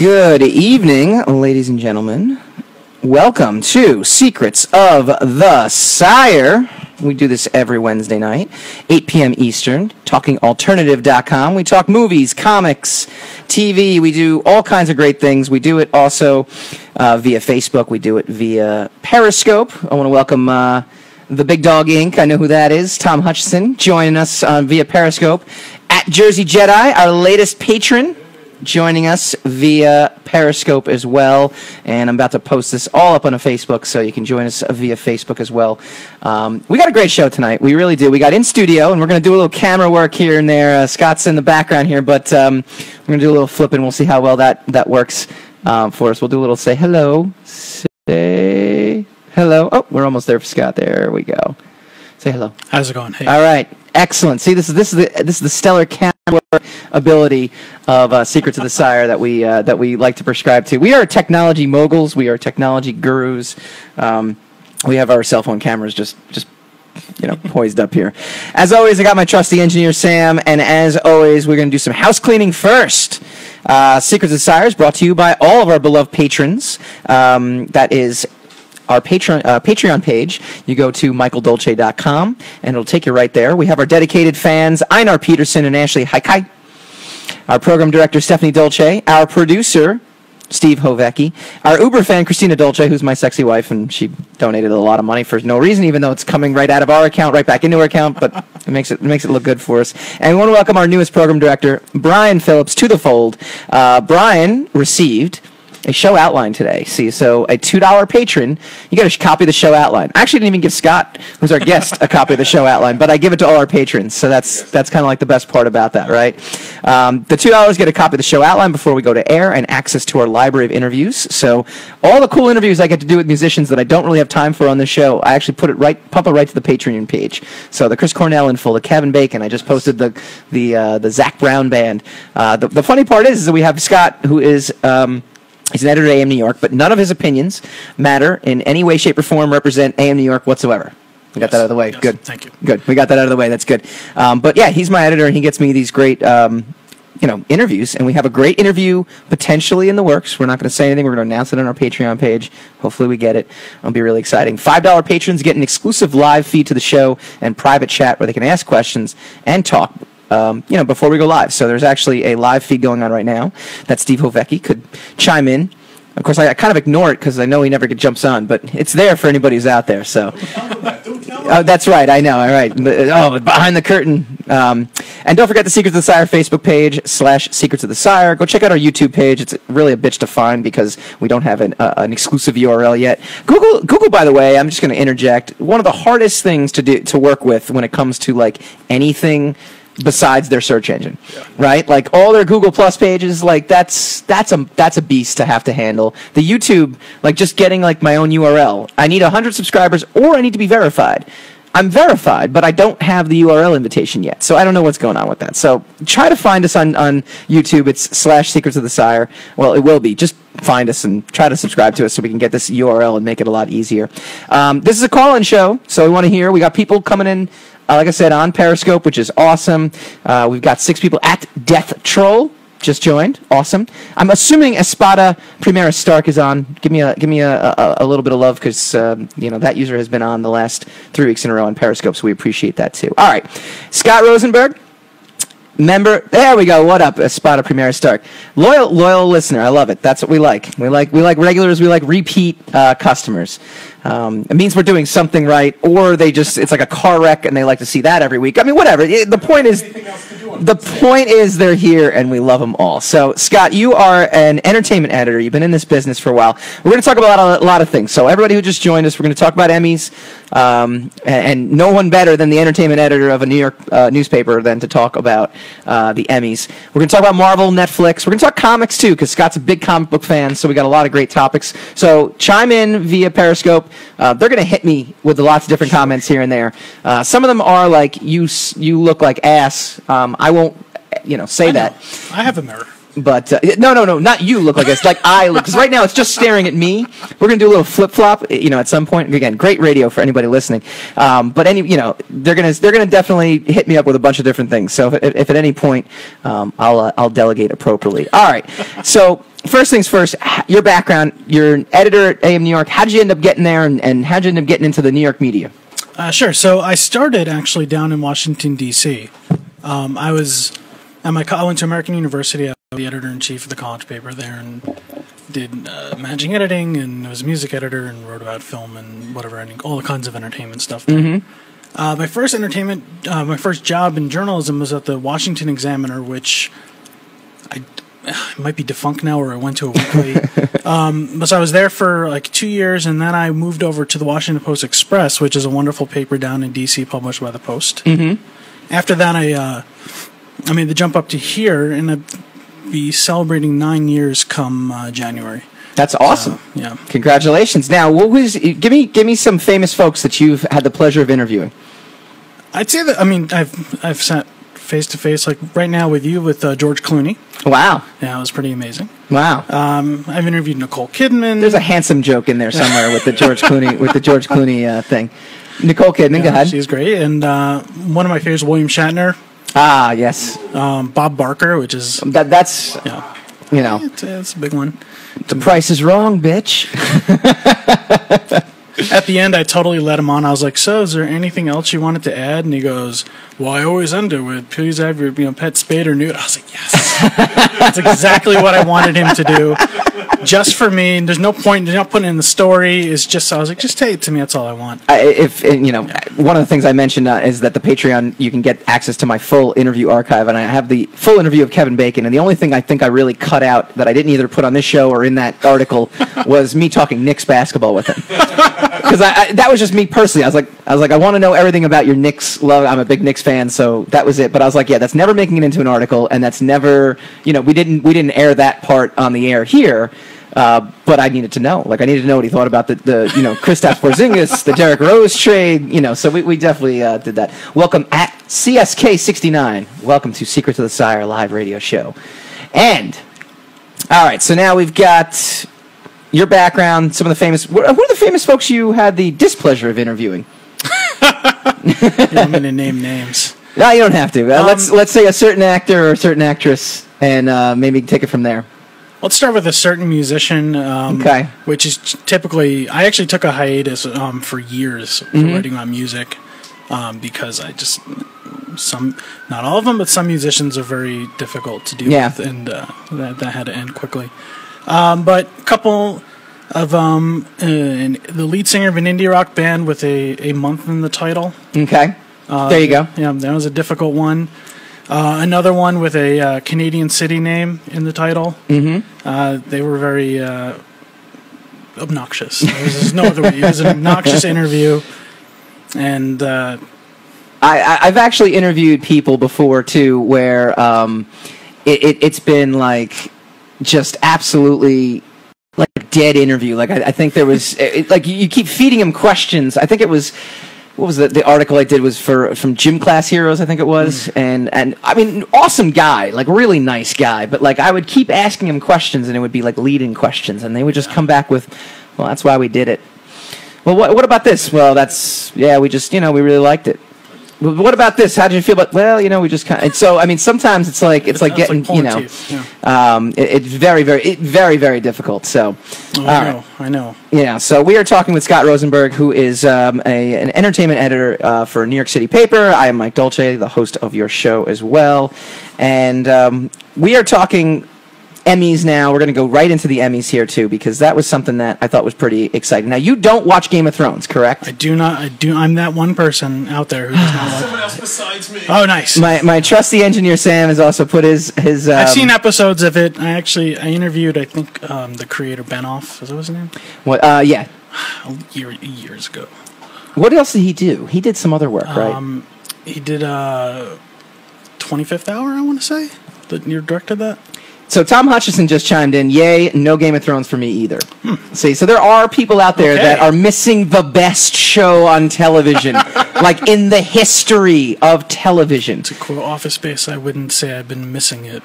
Good evening, ladies and gentlemen. Welcome to Secrets of the Sire. We do this every Wednesday night, 8 p.m. Eastern, talkingalternative.com. We talk movies, comics, TV. We do all kinds of great things. We do it also via Facebook. We do it via Periscope. I want to welcome the Big Dog Inc. I know who that is. Tom Hutchison joining us via Periscope. At Jersey Jedi, our latest patron, joining us via Periscope as well, and I'm about to post this all up on a Facebook, so you can join us via Facebook as well. We got a great show tonight. We really do. We got in studio, and we're going to do a little camera work here and there. Scott's in the background here, but we're going to do a little flipping. We'll see how well that works for us. We'll do a little say hello. Say hello. Oh, we're almost there for Scott. There we go. Say hello. How's it going? Hey. All right. Excellent. See, this is the stellar camera ability of Secrets of the Sire that we like to prescribe to. We are technology moguls. We are technology gurus. We have our cell phone cameras just poised up here. As always, I got my trusty engineer Sam, and as always, we're going to do some house cleaning first. Secrets of the Sire is brought to you by all of our beloved patrons. That is our Patreon page. You go to michaeldolce.com, and it'll take you right there. We have our dedicated fans, Einar Peterson and Ashley Haikai, our program director, Stephanie Dolce, our producer, Steve Hovecki, our Uber fan, Christina Dolce, who's my sexy wife, and she donated a lot of money for no reason, even though it's coming right out of our account, right back into her account, but it makes it look good for us. And we want to welcome our newest program director, Brian Phillips, to the fold. Brian received a show outline today. See, so a $2 patron, you get a copy of the show outline. I actually didn't even give Scott, who's our guest, a copy of the show outline, but I give it to all our patrons, so that's kind of like the best part about that, right? The $2 get a copy of the show outline before we go to air and access to our library of interviews. So all the cool interviews I get to do with musicians that I don't really have time for on the show, I actually pump it right to the Patreon page. So the Chris Cornell info, the Kevin Bacon, I just posted the Zach Brown band. The funny part is that we have Scott, who is he's an editor at AM New York, but none of his opinions matter in any way, shape, or form represent AM New York whatsoever. We got that out of the way. Yes, good. Thank you. Good. We got that out of the way. That's good. But yeah, he's my editor, and he gets me these great interviews, and we have a great interview potentially in the works. We're not going to say anything. We're going to announce it on our Patreon page. Hopefully we get it. It'll be really exciting. $5 patrons get an exclusive live feed to the show and private chat where they can ask questions and talk before we go live. So there's actually a live feed going on right now that Steve Hovecki could chime in. Of course, I kind of ignore it because I know he never jumps on, but it's there for anybody who's out there. So, that's right. I know. All right. Behind the curtain. And don't forget the Secrets of the Sire Facebook page /Secrets of the Sire. Go check out our YouTube page. It's really a bitch to find because we don't have an exclusive URL yet. Google, by the way, I'm just going to interject. One of the hardest things to work with when it comes to like anything besides their search engine, right? Like all their Google Plus pages, like that's a beast to have to handle. The YouTube, like just getting like my own URL. I need 100 subscribers, or I need to be verified. I'm verified, but I don't have the URL invitation yet, so I don't know what's going on with that. So try to find us on YouTube. It's /Secrets of the Sire. Well, it will be. Just find us and try to subscribe to us so we can get this URL and make it a lot easier. This is a call-in show, so we want to hear. We got people coming in, like I said, on Periscope, which is awesome. We've got 6 people at Death Troll just joined. Awesome. I'm assuming Espada Primera Stark is on. Give me a little bit of love because that user has been on the last 3 weeks in a row on Periscope, so we appreciate that too. All right, Scott Rosenberg, member. There we go. What up, Espada Primera Stark? Loyal listener. I love it. That's what we like. We like regulars. We like repeat customers. It means we're doing something right, or it's like a car wreck and they like to see that every week. I mean, whatever. The point is they're here and we love them all. So, Scott, you are an entertainment editor. You've been in this business for a while. We're going to talk about a lot of things. So, everybody who just joined us, we're going to talk about Emmys, and no one better than the entertainment editor of a New York newspaper than to talk about the Emmys. We're going to talk about Marvel, Netflix. We're going to talk comics too, because Scott's a bbig comic book fan. So, we got a lot of great topics. So, chime in via Periscope. They're going to hit me with lots of different comments here and there. Some of them are like, you look like ass. I won't, say that. I have a mirror. But no, not you look like this. Like I look, because right now it's just staring at me. We're gonna do a little flip flop, at some point. Again, great radio for anybody listening. But they're gonna definitely hit me up with a bunch of different things. So if at any point, I'll delegate appropriately. All right. So first things first, your background. You're an editor at AM New York. How did you end up getting there, and how did you end up getting into the New York media? Sure. So I started actually down in Washington D.C. I went to American University. I was the editor-in-chief of the college paper there, and did managing editing, and was a music editor, and wrote about film and whatever, all the kinds of entertainment stuff there. Mm-hmm. My first job in journalism was at the Washington Examiner, which it might be defunct now, or I went to a weekly. So I was there for like 2 years, and then I moved over to the Washington Post Express, which is a wonderful paper down in D.C. published by the Post. Mm-hmm. After that, I made the jump up to here, and I'll be celebrating 9 years come January. That's awesome. Yeah. Congratulations. Now, give me some famous folks that you've had the pleasure of interviewing. I'd say that I've sat face to face, like right now with you, with George Clooney. Wow. Yeah, it was pretty amazing. Wow. I've interviewed Nicole Kidman. There's a handsome joke in there somewhere with the George Clooney thing. Nicole Kidman, go ahead. She's great. And one of my favorites, William Shatner. Ah, yes. Bob Barker, which is that's it's a big one. The price is wrong, bitch. At the end, I totally let him on. I was like, "So, is there anything else you wanted to add?" And he goes, "Well, I always end it with please have your pet spayed or neutered." I was like, "Yes, that's exactly what I wanted him to do, just for me." And there's no point. They're not putting it in the story. It's just I was like, "Just take it to me. That's all I want." One of the things I mentioned is that the Patreon, you can get access to my full interview archive, and I have the full interview of Kevin Bacon. And the only thing I think I really cut out that I didn't either put on this show or in that article was me talking Knicks basketball with him. Because that was just me personally. I was like, I want to know everything about your Knicks love. I'm a big Knicks fan, so that was it. But I was like, yeah, that's never making it into an article, and that's never, we didn't air that part on the air here. But I needed to know. Like, I needed to know what he thought about the Kristaps Porzingis, the Derrick Rose trade. So we definitely did that. Welcome at CSK69. Welcome to Secret to the Sire live radio show. And all right, so now we've got your background, some of the famous... Who are the famous folks you had the displeasure of interviewing? You want me to name names? No, you don't have to. Let's say a certain actor or a certain actress, and maybe take it from there. Let's start with a certain musician, okay. Which is typically... I actually took a hiatus for years for writing my music, because I just... not all of them, but some musicians are very difficult to deal with, and that had to end quickly. But a couple of the lead singer of an indie rock band with a month in the title. Okay, there you go. Yeah, that was a difficult one. Another one with a Canadian city name in the title. Mm-hmm. They were very obnoxious. There's no other way. It was an obnoxious interview, and I've actually interviewed people before too, where it's been like. Just absolutely like a dead interview. Like I think there was like you keep feeding him questions. I think it was what was the article I did was from Gym Class Heroes, I think it was, and I mean awesome guy, like really nice guy. But like I would keep asking him questions, and it would be like leading questions, and they would just come back with, "Well, that's why we did it." Well, what about this? Well, we just we really liked it. What about this? How did you feel about? Well, we just kind of. So I mean, sometimes it's like getting it's very, very, very, very difficult. So, I know. Yeah. So we are talking with Scott Rosenberg, who is an entertainment editor for a New York City paper. I am Mike Dolce, the host of your show as well, and we are talking Emmys now. We're going to go right into the Emmys here too, because that was something that I thought was pretty exciting. Now, you don't watch Game of Thrones, correct? I do not. I'm that one person out there who does not watch. Someone else besides me. Oh, nice. My trusty engineer Sam has also put his. I've seen episodes of it. I interviewed, I think, the creator Benoff. Is that his name? What? Yeah. Years ago. What else did he do? He did some other work, right? He did 25th Hour, I want to say. You directed that? So Tom Hutchison just chimed in, yay, no Game of Thrones for me either. See, so there are people out there that are missing the best show on television, like in the history of television. To quote Office Space, I wouldn't say I've been missing it.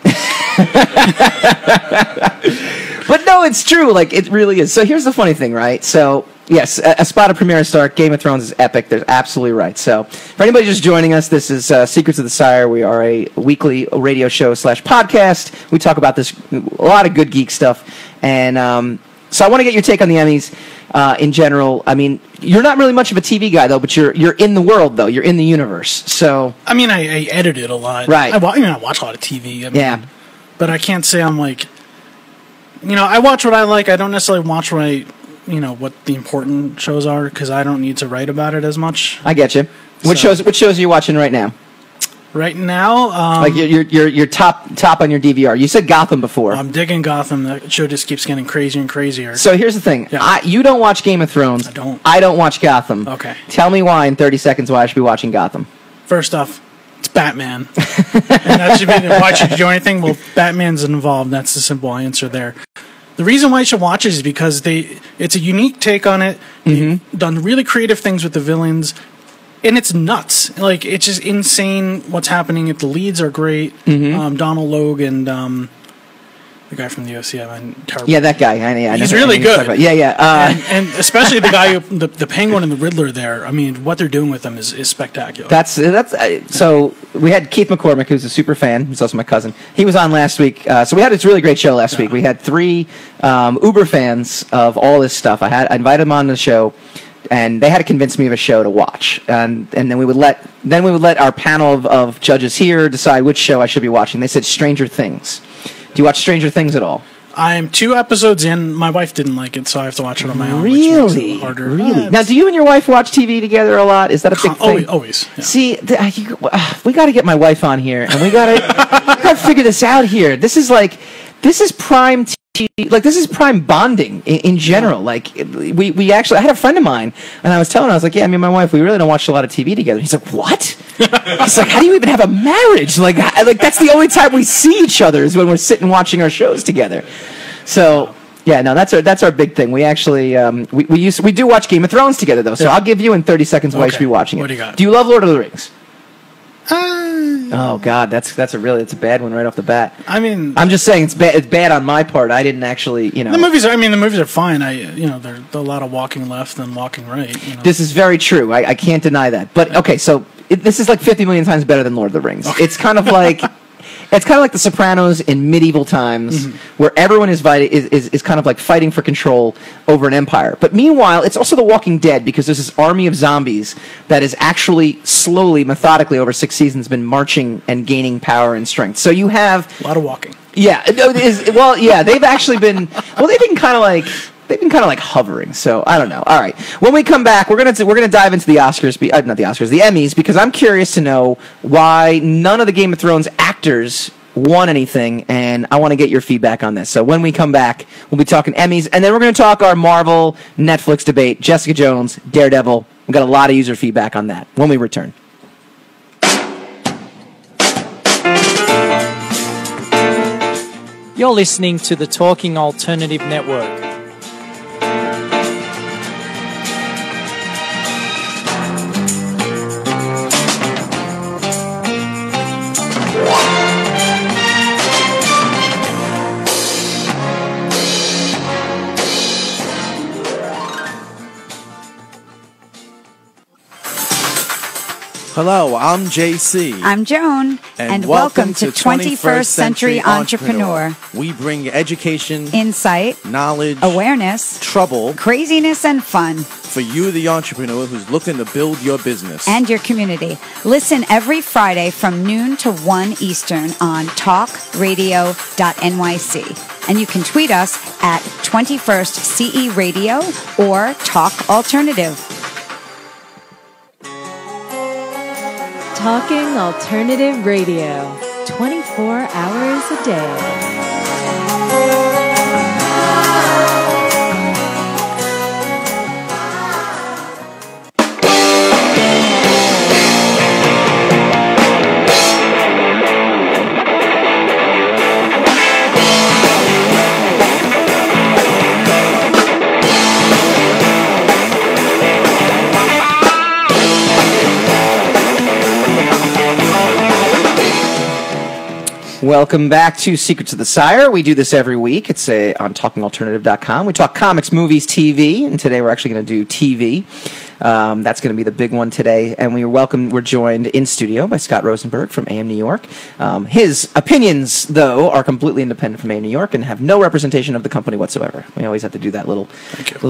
But no, it's true. Like, it really is. So here's the funny thing, right? So, yes, a spot of Premiere Star, Game of Thrones is epic. They're absolutely right. So, for anybody just joining us, this is Secrets of the Sire. We are a weekly radio show / podcast. We talk about this, a lot of good geek stuff. And so I want to get your take on the Emmys in general. I mean, you're not really much of a TV guy, though, but you're in the world, though. You're in the universe. So, I mean, I edit it a lot. Right. I watch a lot of TV. I mean, yeah. But I can't say I'm like... I watch what I like. I don't necessarily watch what what the important shows are, because I don't need to write about it as much. I get you. What shows are you watching right now? Right now, like your top on your DVR. You said Gotham before. I'm digging Gotham. That show just keeps getting crazier and crazier. So here's the thing. Yeah. You don't watch Game of Thrones. I don't watch Gotham. Okay. Tell me why in 30 seconds why I should be watching Gotham. First off, it's Batman. And that should be why should you do anything? Well, Batman's involved. That's the simple answer there. The reason why you should watch it is because it's a unique take on it. They've done really creative things with the villains, and it's nuts. Like, it's just insane what's happening. The leads are great. Donald Logue and the guy from the OC. Terrible. Yeah, that guy. He's really good. Yeah. And especially the guy, the Penguin and the Riddler there. I mean, what they're doing with them is spectacular. That's so we had Keith McCormick, who's a super fan. He's also my cousin. He was on last week. So we had this really great show last week. We had 3 Uber fans of all this stuff. I invited them on the show, and they had to convince me of a show to watch. And then we would let our panel of judges here decide which show I should be watching. They said Stranger Things. Do you watch Stranger Things at all? I'm 2 episodes in. My wife didn't like it, so I have to watch it on my own. Really? Which makes it harder. Really? Now, do you and your wife watch TV together a lot? Is that a big thing? Always. Yeah. See, we got to get my wife on here, and we got to figure this out here. This is prime TV. Like, this is prime bonding in general. Like, we actually, I had a friend of mine, and I was telling her, I was like, yeah, me and my wife, we really don't watch a lot of TV together. He's like, what? He's like, how do you even have a marriage? Like that's the only time we see each other is when we're sitting watching our shows together. So, yeah, no, that's our big thing. We actually, we do watch Game of Thrones together, though. So I'll give you in 30 seconds why you should be watching it. What do you got? Do you love Lord of the Rings? Oh God, that's a bad one right off the bat. I mean, I'm just saying it's bad on my part. I didn't actually, The movies are fine. There's a lot of walking left than walking right. This is very true. I can't deny that. But okay, so this is like 50 million times better than Lord of the Rings. Okay. It's kind of like The Sopranos in medieval times, where everyone is kind of like fighting for control over an empire. But meanwhile, it's also The Walking Dead, because there's this army of zombies that is actually slowly, methodically over 6 seasons been marching and gaining power and strength. So you have a lot of walking. Yeah, they've actually been they've been kind of like hovering. So I don't know. All right, when we come back, we're gonna dive into the Oscars, not the Oscars, the Emmys, because I'm curious to know why none of the Game of Thrones actors won anything, and I want to get your feedback on this. So when we come back, we'll be talking Emmys, and then we're going to talk our Marvel Netflix debate, Jessica Jones, Daredevil. We've got a lot of user feedback on that when we return. You're listening to the Talking Alternative Network. Hello, I'm JC. I'm Joan. And welcome to 21st Century Entrepreneur. We bring education, insight, knowledge, awareness, trouble, craziness, and fun for you, the entrepreneur who's looking to build your business and your community. Listen every Friday from noon to 1 Eastern on talkradio.nyc. And you can tweet us at 21st CE Radio or Talk Alternative. Talking Alternative Radio, 24 hours a day. Welcome back to Secrets of the Sire. We do this every week. It's on TalkingAlternative.com. We talk comics, movies, TV, and today we're actually going to do TV. That's going to be the big one today. And we're joined in studio by Scott Rosenberg from AM New York. His opinions, though, are completely independent from AM New York and have no representation of the company whatsoever. We always have to do that little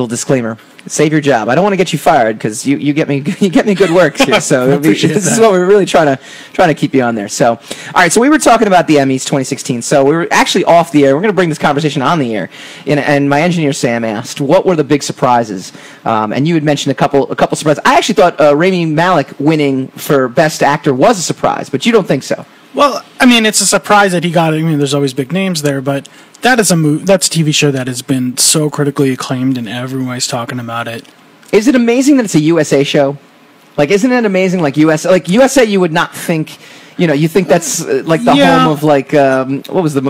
disclaimer. Save your job. I don't want to get you fired because you get me good work here. So this is what we're really trying to keep you on there. So, all right. So we were talking about the Emmys 2016. So we were actually off the air. We're going to bring this conversation on the air. And my engineer Sam asked, what were the big surprises? And you had mentioned a couple surprises. I actually thought Rami Malek winning for Best Actor was a surprise, but you don't think so? Well, I mean, it's a surprise that he got it. I mean, there's always big names there, but that's a TV show that has been so critically acclaimed, and everyone's talking about it. Is it amazing that it's a USA show? Like, isn't it amazing? Like USA, you would not think. You think that's like the home of like what was the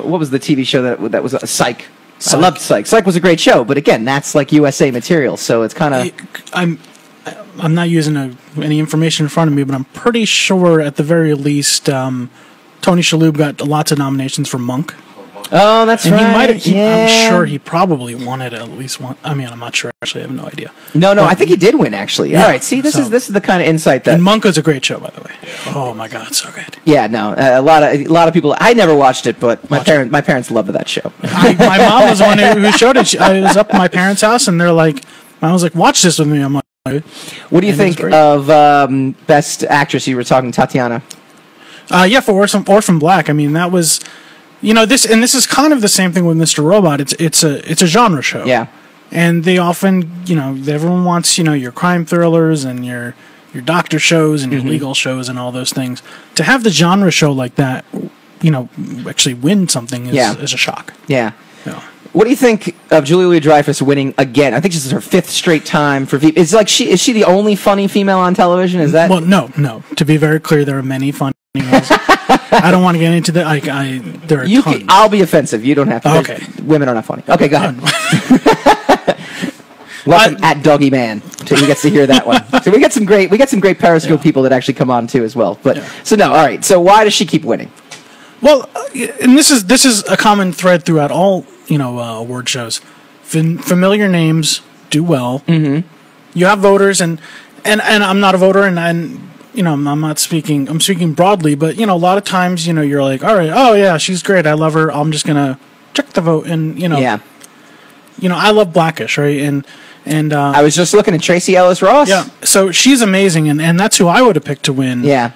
TV show that was Psych? I loved Psych. Psych was a great show, but again, that's like USA material, so it's kind of. I'm not using any information in front of me, but I'm pretty sure at the very least, Tony Shalhoub got lots of nominations for Monk. Oh, that's and right. I'm sure he probably won it at least one. I mean, I'm not sure. Actually, I have no idea. No, I think he did win. Actually, yeah, all right. See, this is the kind of insight that. And Monk is a great show, by the way. Oh my God, it's so good. Yeah, no, a lot of people. I never watched it, but my parents loved that show. My mom was the one who showed it. I was up at my parents' house, and they're like, "I was like, watch this with me." I'm like. What do you think of Best Actress? You were talking Tatiana. Yeah, for Orphan Black. I mean, that was, this is kind of the same thing with Mr. Robot. It's a genre show. Yeah, and they often, everyone wants, your crime thrillers and your doctor shows and your legal shows and all those things. To have the genre show like that, actually win something is a shock. Yeah. What do you think of Julia Louis-Dreyfus winning again? I think this is her 5th straight time for. Is she the only funny female on television? Is that? Well, no. To be very clear, there are many funny females. I don't want to get into that. There are tons. I'll be offensive. You don't have to. Okay. Women are not funny. Okay, go ahead. Welcome at Doggy Man. He gets to hear that one. So we get some great Periscope people that actually come on too as well. But so no, all right. So why does she keep winning? Well, and this is a common thread throughout all award shows. Familiar names do well. Mm-hmm. You have voters, and I'm not a voter, and I'm not speaking. I'm speaking broadly, but a lot of times you're like, all right, oh yeah, she's great, I love her. I'm just gonna check the vote, and I love Blackish, right? And I was just looking at Tracy Ellis Ross. Yeah, so she's amazing, and that's who I would have picked to win. Yeah.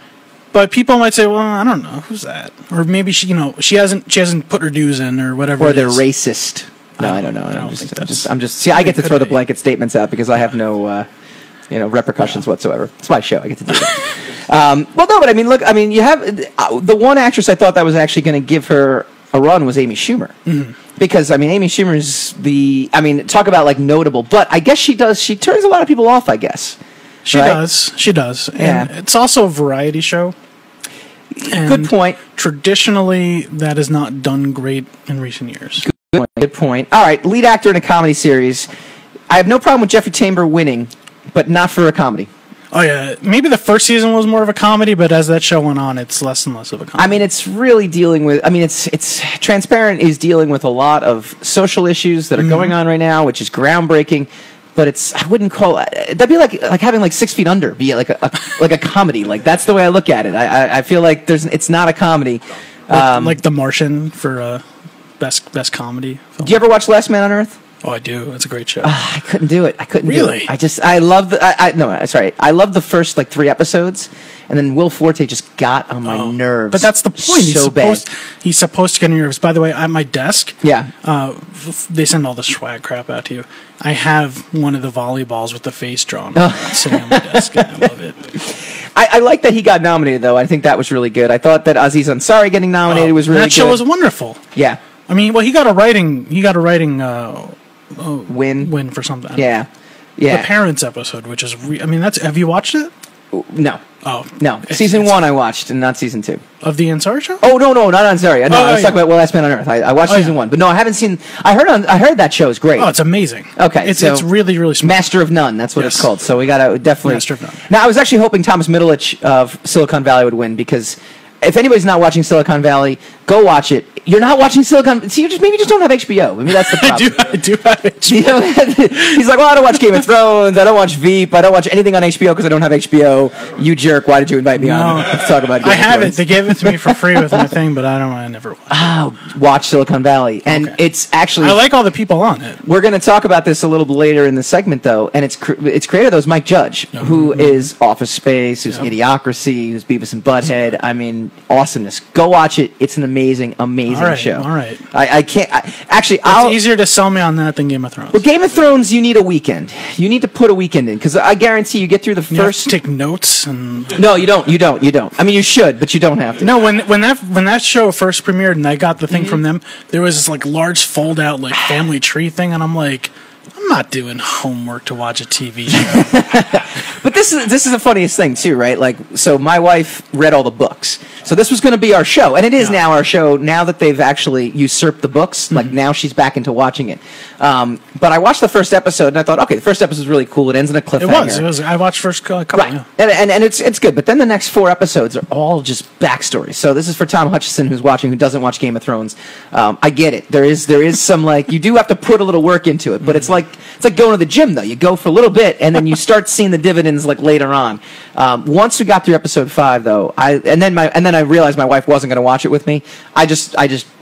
But people might say, "Well, I don't know who's that," or maybe she hasn't put her dues in, or whatever. Or they're racist. No, I don't know. I'm just. See, I get to throw the blanket statements out because I have no, repercussions whatsoever. It's my show. I get to do that. Well, no, but I mean, look. I mean, you have the one actress I thought that was actually going to give her a run was Amy Schumer. Mm-hmm. Because I mean, Amy Schumer's talk about like notable, but I guess she turns a lot of people off. I guess. She does. And it's also a variety show. And good point. Traditionally, that is not done great in recent years. Good point. All right, lead actor in a comedy series. I have no problem with Jeffrey Tambor winning, but not for a comedy. Oh, yeah. Maybe the first season was more of a comedy, but as that show went on, it's less and less of a comedy. I mean, it's really dealing with... I mean, it's Transparent is dealing with a lot of social issues that are going on right now, which is groundbreaking. But I wouldn't call that'd be like having like 6 Feet Under be like a comedy. Like that's the way I look at it. I feel like it's not a comedy. Like The Martian for best comedy film. Do you ever watch Last Man on Earth? Oh, I do. It's a great show. I couldn't do it. Really? I love I love the first like 3 episodes, and then Will Forte just got on my nerves. But that's the point. So he's supposed to get on your nerves. By the way, at my desk, they send all the swag crap out to you. I have one of the volleyballs with the face drawn sitting on my desk, and I love it. I like that he got nominated, though. I think that was really good. I thought that Aziz Ansari getting nominated was really good. That show was wonderful. Yeah. I mean, well, he got a writing win for something. Yeah. The Parents episode, which is have you watched it? No. Oh no! Season 1 I watched, and not season 2 of the Ansari show. Oh no, not Ansari. No, I was talking about Last Man on Earth. I watched season 1, but no, I haven't seen. I heard that show is great. Oh, it's amazing. Okay, it's really really smart. Master of None. That's what it's called. So we gotta definitely Master of None. Now I was actually hoping Thomas Middleditch of Silicon Valley would win because if anybody's not watching Silicon Valley, go watch it. You're not watching Silicon. See, maybe you just don't have HBO. Maybe that's the problem. I do have HBO. You know, he's like, well, I don't watch Game of Thrones. I don't watch Veep. I don't watch anything on HBO because I don't have HBO. You jerk! Why did you invite me on? Let's talk about Game I of have Thrones. it. They gave it to me for free with my thing, but I never watched it. Oh, watch Silicon Valley, and it's actually. I like all the people on it. We're going to talk about this a little bit later in the segment, though, and it's creator though is Mike Judge, who is Office Space, who's Idiocracy, who's Beavis and Butthead. I mean, awesomeness. Go watch it. It's an amazing show. All right. I can't. It's easier to sell me on that than Game of Thrones. Well, Game of Thrones, you need a weekend. You need to put a weekend in because I guarantee you get through the You have first. to take notes and. No, you don't. You don't. I mean, you should, but you don't have to. No, when that show first premiered and I got the thing from them, there was this like large fold out like family tree thing, and I'm like, I'm not doing homework to watch a TV show. But this is the funniest thing too, right? Like, so my wife read all the books, so this was going to be our show, and it is now our show. Now that they've actually usurped the books, like now she's back into watching it. But I watched the first episode, and I thought, okay, the first episode is really cool. It ends in a cliffhanger. It was. I watched first couple. Right, Yeah. and it's good. But then the next 4 episodes are all just backstory. So this is for Tom Hutchison, who's watching, who doesn't watch Game of Thrones. I get it. There is some like you do have to put a little work into it, but it's like going to the gym though. You go for a little bit, and then you start seeing the dividends like later on. Once we got through episode 5, though, and then I realized my wife wasn't going to watch it with me. I just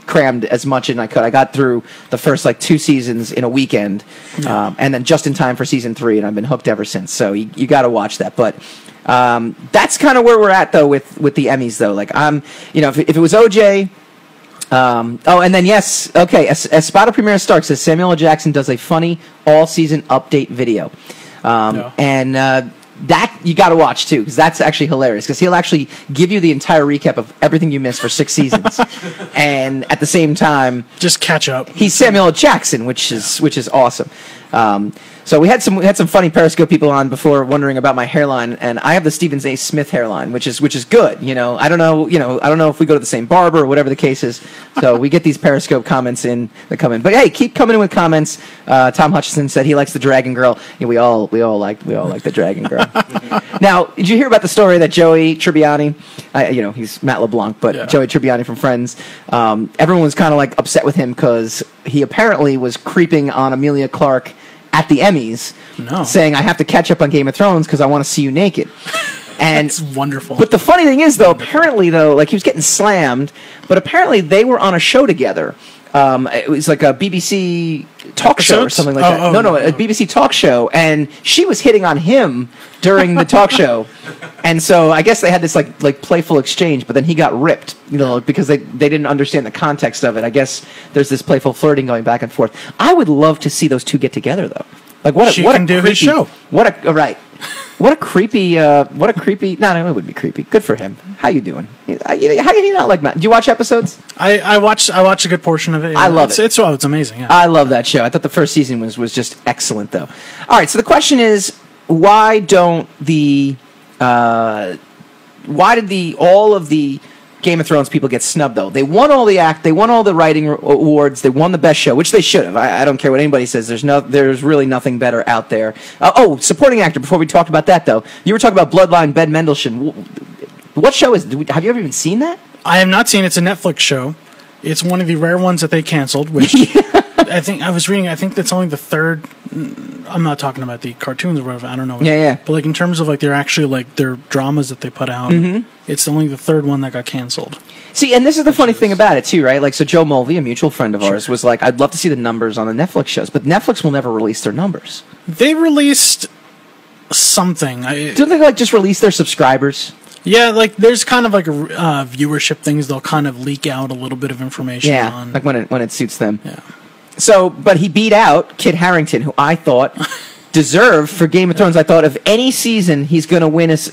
crammed as much as I could. I got through the first like 2 seasons in a weekend, and then just in time for season 3, and I've been hooked ever since. So you got to watch that. But that's kind of where we're at though with the Emmys though. Like if it was OJ. And then yes, okay. As spot of premiere starts, says Samuel L. Jackson does a funny all-season update video, and that you got to watch too because that's actually hilarious because he'll actually give you the entire recap of everything you missed for 6 seasons, and at the same time, just catch up. He's Samuel L. Jackson, which is awesome. So we had some funny Periscope people on before wondering about my hairline, and I have the Stephen A. Smith hairline, which is good. I don't know if we go to the same barber or whatever the case is. So we get these Periscope comments that come in. But hey, keep coming in with comments. Tom Hutchison said he likes the Dragon Girl. Yeah, we all like the Dragon Girl. Now, did you hear about the story that Joey Tribbiani, he's Matt LeBlanc, but Joey Tribbiani from Friends, everyone was kind of like upset with him because he apparently was creeping on Emilia Clarke at the Emmys, saying, I have to catch up on Game of Thrones because I want to see you naked. And that's wonderful. But the funny thing is, though, apparently, though, like he was getting slammed, but apparently they were on a show together. It was like a BBC talk show or something like that. A BBC talk show, and she was hitting on him during the talk show. And so I guess they had this like playful exchange, but then he got ripped, because they didn't understand the context of it. I guess there's this playful flirting going back and forth. I would love to see those two get together, though. Like what a creepy show. What a creepy. No, it would be creepy. Good for him. How you doing? How can you not like Matt? Do you watch episodes? I watched a good portion of it. I love it. It's amazing. Yeah. I love that show. I thought the first season was just excellent, though. All right, so the question is, why did all of the Game of Thrones people get snubbed, though? They won all the writing awards, they won the best show, which they should have. I don't care what anybody says. There's really nothing better out there. Supporting actor. Before we talked about that, though, you were talking about Bloodline. Ben Mendelsohn. What show is it? Have you ever even seen that? I have not seen it. It's a Netflix show. It's one of the rare ones that they canceled, which I think I was reading. I think that's only the third. I'm not talking about the cartoons or whatever. I don't know. Yeah. But like in terms of like they're actually like their dramas that they put out, it's only the third one that got canceled. See, and this is the funny thing about it too, right? Like, so Joe Mulvey, a mutual friend of ours, was like, "I'd love to see the numbers on the Netflix shows, but Netflix will never release their numbers." They released something. Don't they like just release their subscribers? Yeah, like there's kind of like viewership things. They'll kind of leak out a little bit of information. Yeah, on. like when it suits them. Yeah. So, but he beat out Kit Harington, who I thought deserved for Game of Thrones. I thought of any season he's going to win it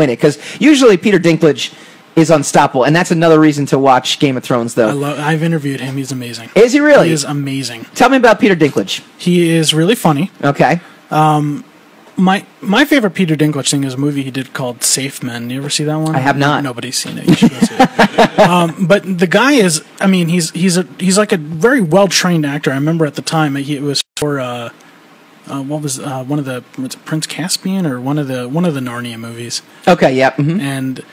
because usually Peter Dinklage is unstoppable, and that's another reason to watch Game of Thrones. Though I've interviewed him; he's amazing. Is he really? He is amazing. Tell me about Peter Dinklage. He is really funny. Okay. My favorite Peter Dinklage thing is a movie he did called Safe Men. You ever see that one? I have not. Nobody's seen it. You should go see it. But the guy is, I mean, he's like a very well trained actor. I remember at the time it was for what was one of the Prince Caspian or one of the Narnia movies. Okay, yeah. Mm-hmm. And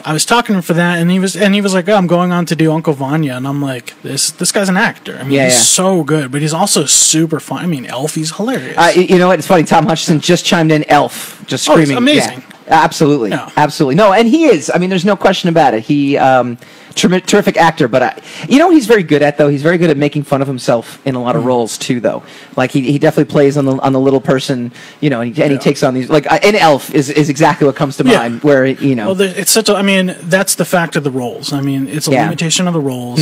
I was talking to him for that, and he was like, "Oh, I'm going on to do Uncle Vanya," and I'm like, "This guy's an actor. I mean, he's so good, but he's also super fun. I mean, Elf, he's hilarious." You know what? It's funny. Tom Hutchinson just chimed in. Elf, just screaming. It's amazing. Yeah, absolutely, absolutely. No, and he is. I mean, there's no question about it. He. Terrific actor, but you know what he's very good at, though? He's very good at making fun of himself in a lot of roles, too, though. Like, he definitely plays on the little person, you know, and he takes on these... Like, in Elf is exactly what comes to mind, where, you know... Well, it's such a... I mean, that's the fact of the roles. I mean, it's a limitation of the roles.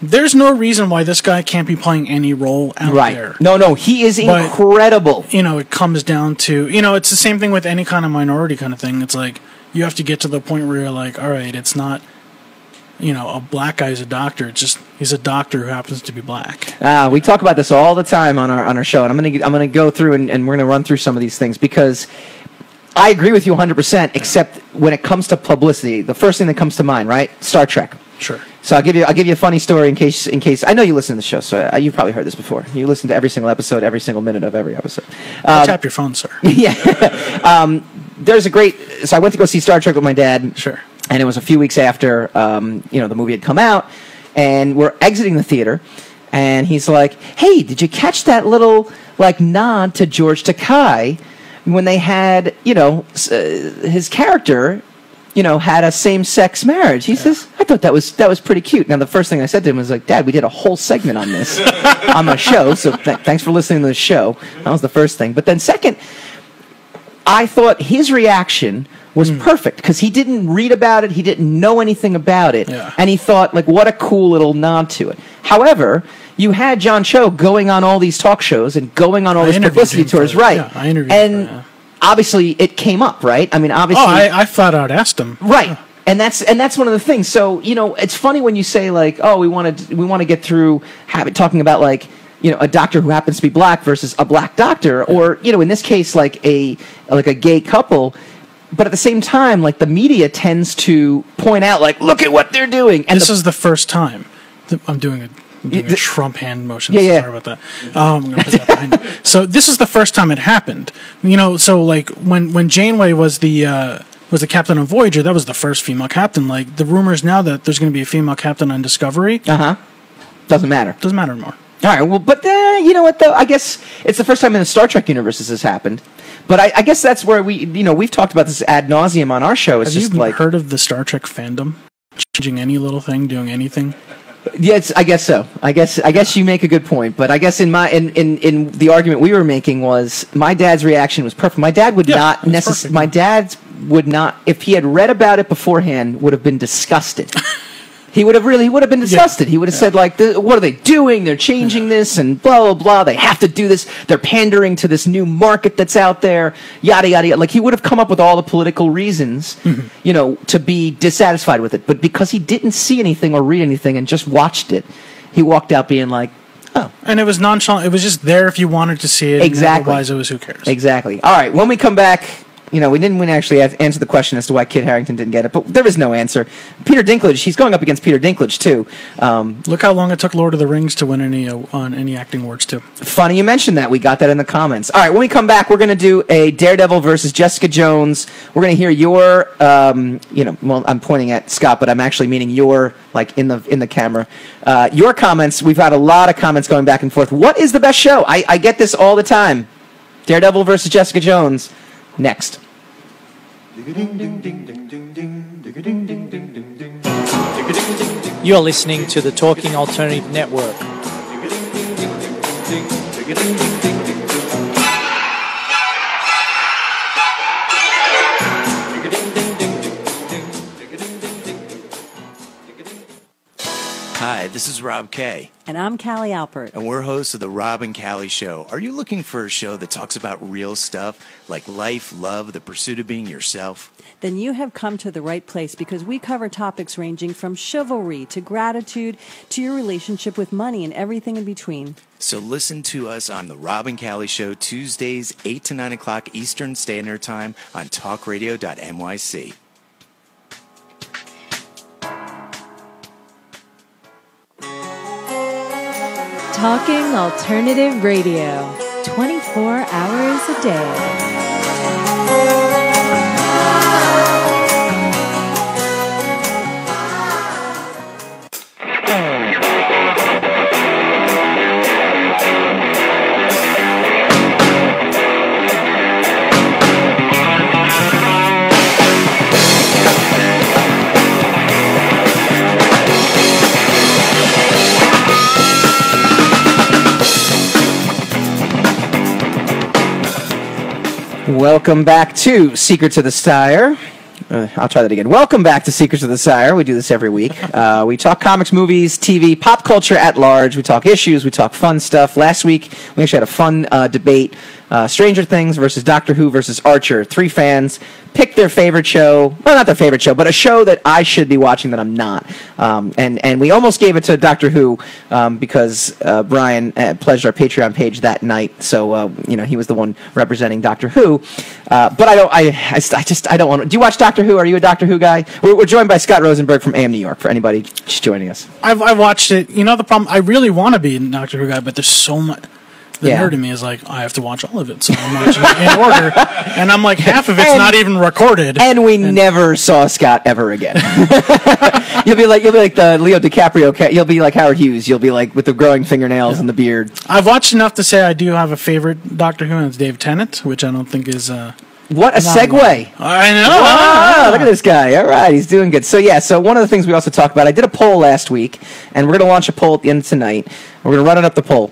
There's no reason why this guy can't be playing any role out there. No, he is incredible. You know, it comes down to... You know, it's the same thing with any kind of minority kind of thing. It's like, you have to get to the point where you're like, all right, it's not... You know, a black guy is a doctor. It's just he's a doctor who happens to be black. We talk about this all the time on our show, and I'm gonna go through and we're gonna run through some of these things because I agree with you 100%. Except when it comes to publicity, the first thing that comes to mind, right? Star Trek. Sure. So I'll give you a funny story in case I know you listen to the show, so you've probably heard this before. You listen to every single episode, every single minute of every episode. Tap your phone, sir. Yeah. There's a great. So I went to go see Star Trek with my dad. Sure. And it was a few weeks after, the movie had come out, and we're exiting the theater, and he's like, "Hey, did you catch that little nod to George Takei when they had, his character, had a same-sex marriage?" He says, "I thought that was pretty cute." Now, the first thing I said to him was like, "Dad, we did a whole segment on this on the show, so thanks for listening to the show." That was the first thing. But then second, I thought his reaction was perfect because he didn't read about it, he didn't know anything about it, and he thought, what a cool little nod to it. However, you had John Cho going on all these talk shows and going on all these publicity tours, right? Yeah, I interviewed him. And obviously, it came up, right? I mean, obviously, I flat out asked him, right? Yeah. And that's one of the things. So it's funny when you say we want to get through talking about a doctor who happens to be black versus a black doctor, or in this case a gay couple. But at the same time, the media tends to point out, look at what they're doing. And this is the first time I'm doing a Trump hand motion. Sorry about that. I'm going to put that behind me. So this is the first time it happened. So when Janeway was the captain of Voyager, that was the first female captain. The rumors now that there's going to be a female captain on Discovery. Doesn't matter. Doesn't matter anymore. All right. Well, but you know what though? I guess it's the first time in the Star Trek universe this has happened. But I guess that's where we've talked about this ad nauseum on our show. It's Have you heard of the Star Trek fandom? Changing any little thing, doing anything? Yes, I guess so. I guess you make a good point. But I guess in the argument we were making was my dad's reaction was perfect. My dad would not necessarily. My dad would not, if he had read about it beforehand, would have been disgusted. He would have been disgusted. He would have said, what are they doing? They're changing this and blah, blah, blah. They have to do this. They're pandering to this new market that's out there, yada, yada, yada. He would have come up with all the political reasons, to be dissatisfied with it. But because he didn't see anything or read anything and just watched it, he walked out being like, oh. And it was nonchalant. It was just there if you wanted to see it. Exactly. Otherwise, it was who cares. Exactly. All right. When we come back... we didn't actually answer the question as to why Kit Harington didn't get it, but there is no answer. Peter Dinklage, he's going up against Peter Dinklage, too. Look how long it took Lord of the Rings to win any acting awards, too. Funny you mentioned that. We got that in the comments. All right, when we come back, we're going to do a Daredevil versus Jessica Jones. We're going to hear your, I'm pointing at Scott, but I'm actually meaning your, in the camera. Your comments. We've had a lot of comments going back and forth. What is the best show? I get this all the time. Daredevil versus Jessica Jones. Next. You're listening to the Talking Alternative Network. Hi, this is Rob Kay. And I'm Callie Alpert. And we're hosts of The Rob and Callie Show. Are you looking for a show that talks about real stuff like life, love, the pursuit of being yourself? Then you have come to the right place because we cover topics ranging from chivalry to gratitude to your relationship with money and everything in between. So listen to us on The Rob and Callie Show Tuesdays, 8 to 9 o'clock Eastern Standard Time on talkradio.nyc. Talking Alternative Radio, 24 hours a day. Welcome back to Secrets of the Sire. I'll try that again. Welcome back to Secrets of the Sire. We do this every week. We talk comics, movies, TV, pop culture at large. We talk issues. We talk fun stuff. Last week, we actually had a fun debate. Stranger Things versus Doctor Who versus Archer. 3 fans picked their favorite show. Well, not their favorite show, but a show that I should be watching that I'm not. And we almost gave it to Doctor Who because Brian pledged our Patreon page that night. So, he was the one representing Doctor Who. But I don't want to. Do you watch Doctor Who? Are you a Doctor Who guy? We're joined by Scott Rosenberg from AM New York, for anybody just joining us. I've watched it. The problem, I really want to be a Doctor Who guy, but there's so much. The nerd in me is like, I have to watch all of it, so I'm watching it in order. And I'm like, half of it's not even recorded. And we never saw Scott ever again. You'll be like the Leo DiCaprio. You'll be like Howard Hughes. You'll be like with the growing fingernails and the beard. I've watched enough to say I do have a favorite Doctor Who, and it's Dave Tennant, which I don't think is... What a segue! I know. Wow, look at this guy. All right, he's doing good. So one of the things we also talked about, I did a poll last week, and we're going to launch a poll at the end of tonight. We're going to run it up the poll.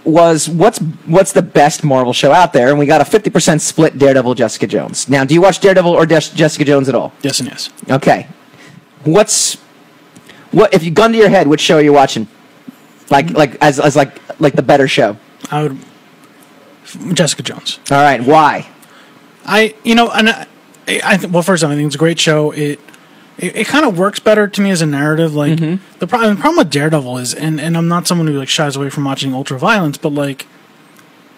Was what's the best Marvel show out there? And we got a 50% split: Daredevil, Jessica Jones. Now, do you watch Daredevil or Jessica Jones at all? Yes and yes. Okay. What if you gun to your head? Which show are you watching? Like the better show? I would Jessica Jones. All right. Why? Well, first off, I think it's a great show. It kind of works better to me as a narrative. Like the problem with Daredevil is, and I'm not someone who shies away from watching ultra violence, but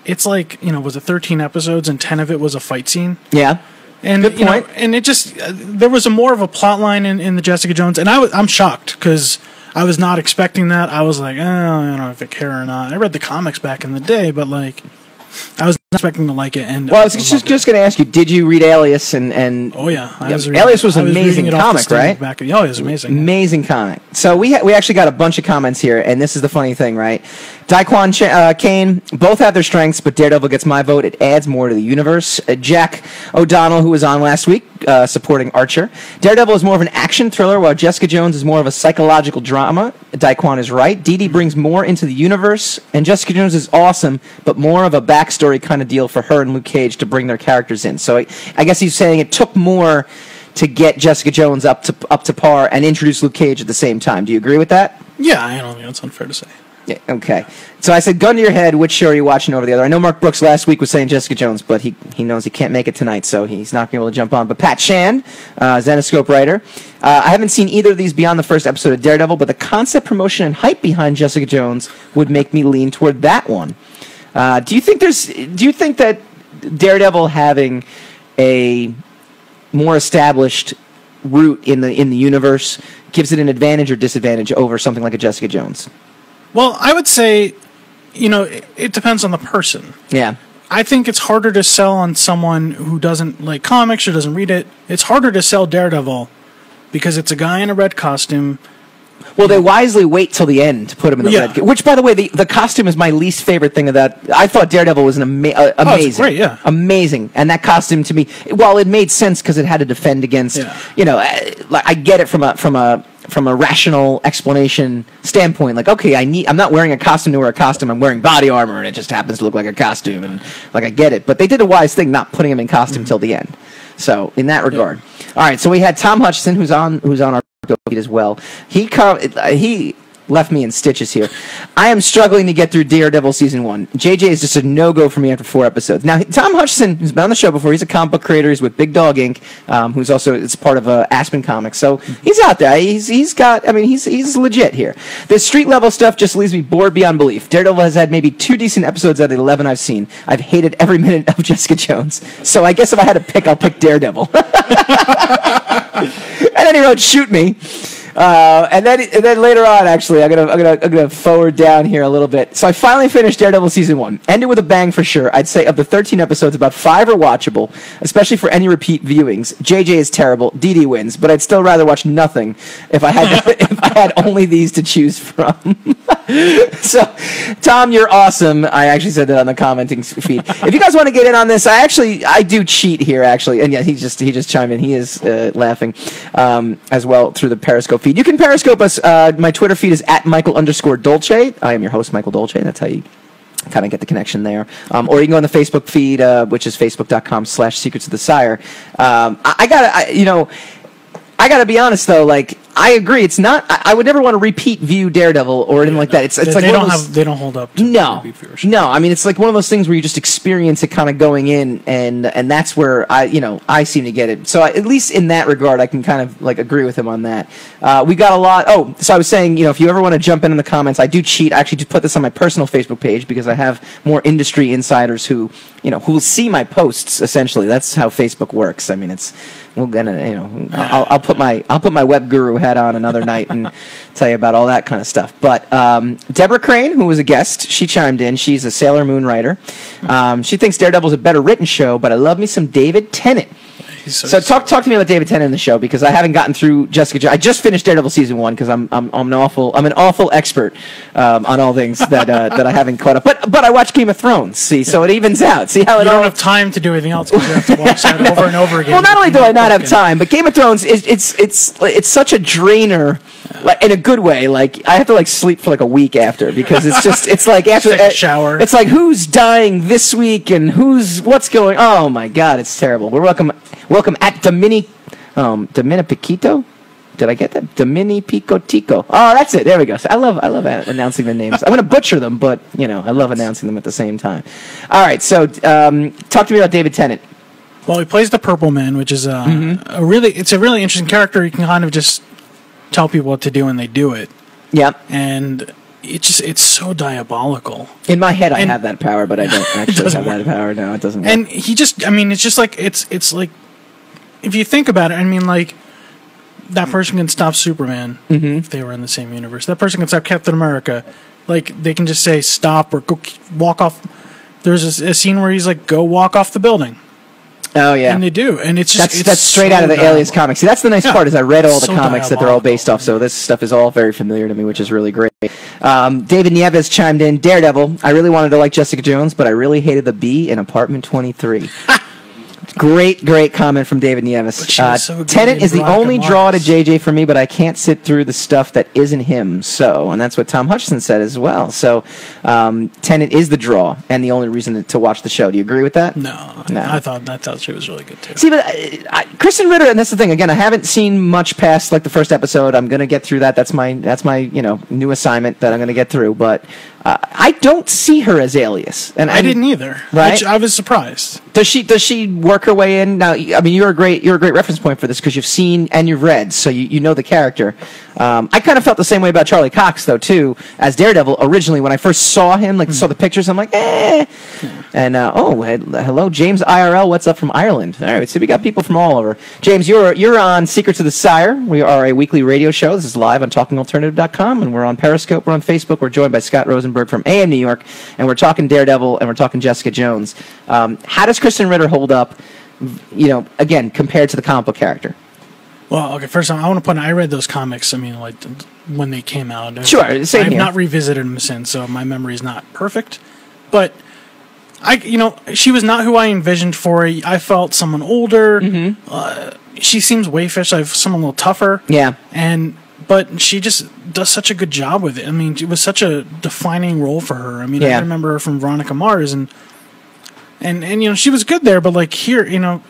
it's was it 13 episodes and 10 of it was a fight scene? Yeah. And good point. And it just there was more of a plot line in the Jessica Jones, and I'm shocked because I was not expecting that. I was like, I don't know if I care or not. I read the comics back in the day, but I was not expecting to like it. And well, I was just going to ask you, did you read Alias? And oh yeah, Alias was an amazing comic, right? It was amazing. Amazing comic. So we actually got a bunch of comments here, and this is the funny thing, right? Daquan Kane, both have their strengths, but Daredevil gets my vote. It adds more to the universe. Jack O'Donnell, who was on last week, supporting Archer. Daredevil is more of an action thriller, while Jessica Jones is more of a psychological drama. Daquan is right. Dee brings more into the universe, and Jessica Jones is awesome, but more of a backstory kind of deal for her and Luke Cage to bring their characters in. So I guess he's saying it took more to get Jessica Jones up to par and introduce Luke Cage at the same time. Do you agree with that? Yeah, I don't think that's unfair to say. Yeah, okay. So I said, gun to your head, which show are you watching over the other? I know Mark Brooks last week was saying Jessica Jones, but he knows he can't make it tonight, so he's not going to be able to jump on. But Pat Shan, Zenoscope writer, I haven't seen either of these beyond the first episode of Daredevil, but the concept, promotion, and hype behind Jessica Jones would make me lean toward that one. Do you think that Daredevil having a more established route in the universe gives it an advantage or disadvantage over something like a Jessica Jones? Well, I would say, it depends on the person. Yeah. I think it's harder to sell on someone who doesn't like comics or doesn't read it. It's harder to sell Daredevil because it's a guy in a red costume. Well, they wisely wait till the end to put him in the red. Which, by the way, the costume is my least favorite thing of that. I thought Daredevil was amazing. It's great, yeah. Amazing. And that costume to me, while it made sense because it had to defend against, I get it from a rational explanation standpoint. Like, okay, I'm not wearing a costume to wear a costume. I'm wearing body armor, and it just happens to look like a costume. And I get it. But they did a wise thing, not putting him in costume till the end. So in that regard, all right. So we had Tom Hutchison, who's on our feed as well. He left me in stitches here. I am struggling to get through Daredevil season 1. JJ is just a no-go for me after 4 episodes. Now, Tom Hutchison, who's been on the show before, he's a comic book creator. He's with Big Dog Inc., who's also it's part of Aspen Comics. So he's out there. He's legit here. The street-level stuff just leaves me bored beyond belief. Daredevil has had maybe 2 decent episodes out of the 11 I've seen. I've hated every minute of Jessica Jones. So I guess if I had to pick, I'll pick Daredevil. And then he wrote, shoot me. And then later on, actually, I'm gonna forward down here a little bit. So I finally finished Daredevil season 1. Ended with a bang for sure. I'd say of the 13 episodes, about 5 are watchable, especially for any repeat viewings. JJ is terrible. Dee wins, but I'd still rather watch nothing if I had only these to choose from. So, Tom, you're awesome. I actually said that on the commenting feed. If you guys want to get in on this, I do cheat here actually, and yeah, he just chimed in. He is laughing as well through the Periscope feed. You can Periscope us. My Twitter feed is @Michael_Dolce. I am your host, Michael Dolce. That's how you kind of get the connection there. Or you can go on the Facebook feed, which is facebook.com/Secrets of the Sire. I gotta be honest though, like, I agree. It's not. I would never want to repeat view Daredevil or anything like that. It's like they don't hold up to viewership. No. I mean, it's like one of those things where you just experience it kind of going in, and that's where I seem to get it. So at least in that regard, I can kind of like agree with him on that. We got a lot. Oh, so I was saying, if you ever want to jump in the comments, I do cheat. I actually do put this on my personal Facebook page because I have more industry insiders who will see my posts. Essentially, that's how Facebook works. I mean, I'll put my web guru hat on another night and tell you about all that kind of stuff. But Deborah Crane, who was a guest, she chimed in. She's a Sailor Moon writer. She thinks Daredevil's a better written show, but I love me some David Tennant. So talk to me about David Tennant in the show, because I haven't gotten through Jessica Jones. I just finished Daredevil season 1 because I'm an awful expert on all things that I haven't caught up. But I watch Game of Thrones. See, so it evens out. See how it you all. don't have time to do anything else because you have to watch that over and over again. Well, not only do I not have time, but Game of Thrones it's such a drainer, like, in a good way. Like, I have to sleep for a week after, because it's like after take a shower. It's like who's dying this week and what's going. Oh my God, it's terrible. Welcome at Dominipiquito. Did I get that? Dominipicotico. Oh, that's it. There we go. So I love announcing the names. I'm going to butcher them, but I love announcing them at the same time. All right, so talk to me about David Tennant. Well, he plays the Purple Man, which is a really interesting character. You can kind of just tell people what to do and they do it. Yep. And it's so diabolical. In my head, I have that power, but I don't actually have that power. No, it doesn't work. And he just, it's just like, it's like, if you think about it, that person can stop Superman if they were in the same universe. That person can stop Captain America. Like, they can just say stop or go walk off. There's a scene where he's like, go walk off the building. Oh yeah, and they do, and it's just that's straight out of the Alias comics. See, that's the nice part, is I read all the comics that they're all based off, so this stuff is all very familiar to me, which is really great. David Nieves chimed in. Daredevil. I really wanted to like Jessica Jones, but I really hated the bee in Apartment 23. Great comment from David Nieves. Tennant is the only draw to JJ for me, but I can't sit through the stuff that isn't him. So, and that's what Tom Hutchinson said as well. So, Tennant is the draw and the only reason to watch the show. Do you agree with that? No. I thought she was really good too. See, but Kristen Ritter, and that's the thing. Again, I haven't seen much past the first episode. I'm gonna get through that. That's my new assignment that I'm gonna get through. But I don't see her as Alias, and I didn't either. Right? I was surprised. Does she work her way in? Now, I mean, you're a great reference point for this because you've seen and you've read, so you know the character. I kind of felt the same way about Charlie Cox, though, too, as Daredevil. Originally, when I first saw him, saw the pictures, I'm like, eh. And hello, James IRL. What's up from Ireland? All right, so we got people from all over. James, you're on Secrets of the Sire. We are a weekly radio show. This is live on TalkingAlternative.com, and we're on Periscope. We're on Facebook. We're joined by Scott Rosenberg from AM New York, and we're talking Daredevil, and we're talking Jessica Jones. How does Kristen Ritter hold up, again, compared to the comic book character? Well, okay, first I want to I read those comics, when they came out. Sure, same here. I've not revisited them since, so my memory is not perfect. But, she was not who I envisioned for her. I felt someone older. Mm-hmm. She seems wayfish, someone a little tougher. Yeah. But she just does such a good job with it. it was such a defining role for her. I remember her from Veronica Mars, and she was good there, but here,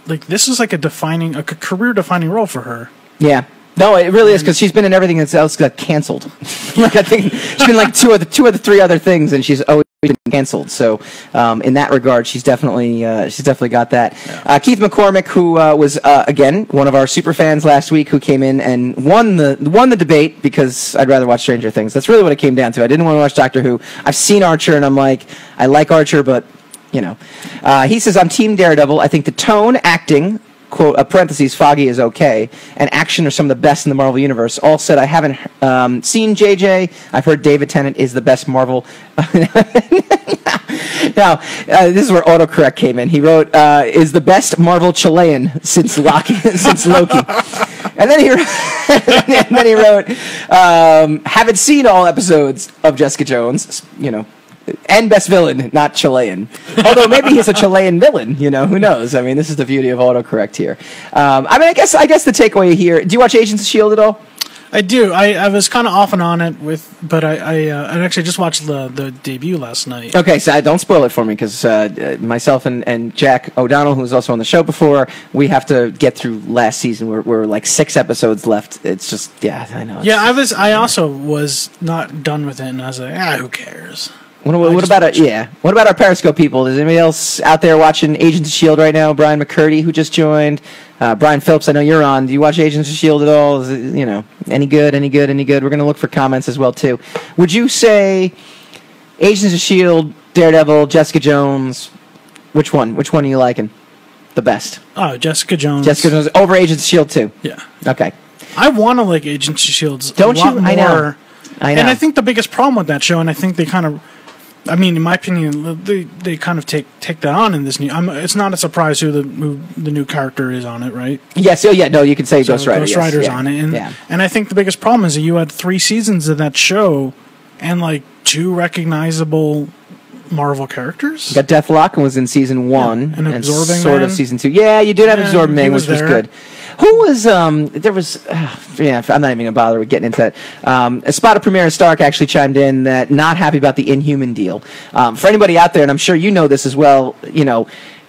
this is a career-defining role for her. Yeah. No, it really is, because she's been in everything else got canceled. I think she's been two of the three other things, and she's always been canceled. So, in that regard, she's definitely got that. Yeah. Keith McCormick, who was again one of our super fans last week, who came in and won the debate because I'd rather watch Stranger Things. That's really what it came down to. I didn't want to watch Doctor Who. I've seen Archer, and I'm like, I like Archer, but he says, I'm Team Daredevil. I think the tone, acting, quote, parentheses, foggy is okay, and action are some of the best in the Marvel Universe. All said, I haven't seen JJ. I've heard David Tennant is the best Marvel. Now, this is where autocorrect came in. He wrote, is the best Marvel Chilean since Loki. And then he wrote, haven't seen all episodes of Jessica Jones, and best villain, not Chilean. Although maybe he's a Chilean villain, who knows? This is the beauty of autocorrect here. I guess the takeaway here, do you watch Agents of S.H.I.E.L.D. at all? I do. I was kind of off and on it but I actually just watched the debut last night. Okay, so don't spoil it for me, because myself and Jack O'Donnell, who was also on the show before, we have to get through last season. We're like 6 episodes left. It's just, yeah, I know. Yeah, I also was not done with it, and I was like, who cares? What about our Periscope people? Is anybody else out there watching Agents of S.H.I.E.L.D. right now? Brian McCurdy, who just joined. Brian Phillips, I know you're on. Do you watch Agents of S.H.I.E.L.D. at all? Is it, any good? We're going to look for comments as well, too. Would you say Agents of S.H.I.E.L.D., Daredevil, Jessica Jones, which one? Which one are you liking the best? Oh, Jessica Jones. Jessica Jones over Agents of S.H.I.E.L.D. too? Yeah. Okay. I want to like Agents of S.H.I.E.L.D. Don't a lot you? more. I know. And I think the biggest problem with that show, and I think they kind of, in my opinion, they kind of take that on in this new. It's not a surprise who the new character is on it, right? Yes. Yeah. No, you can say Ghost Rider. Ghost Rider's on it, and I think the biggest problem is that you had 3 seasons of that show, and like 2 recognizable Marvel characters. You got Deathlock and was in season 1, and Absorbing sort Man. of season 2. Yeah, you did have Absorbing Man, which was good. Who was there was I'm not even gonna bother with getting into that. A spot of Premier Stark actually chimed in that not happy about the Inhuman deal. For anybody out there, and I'm sure you know this as well,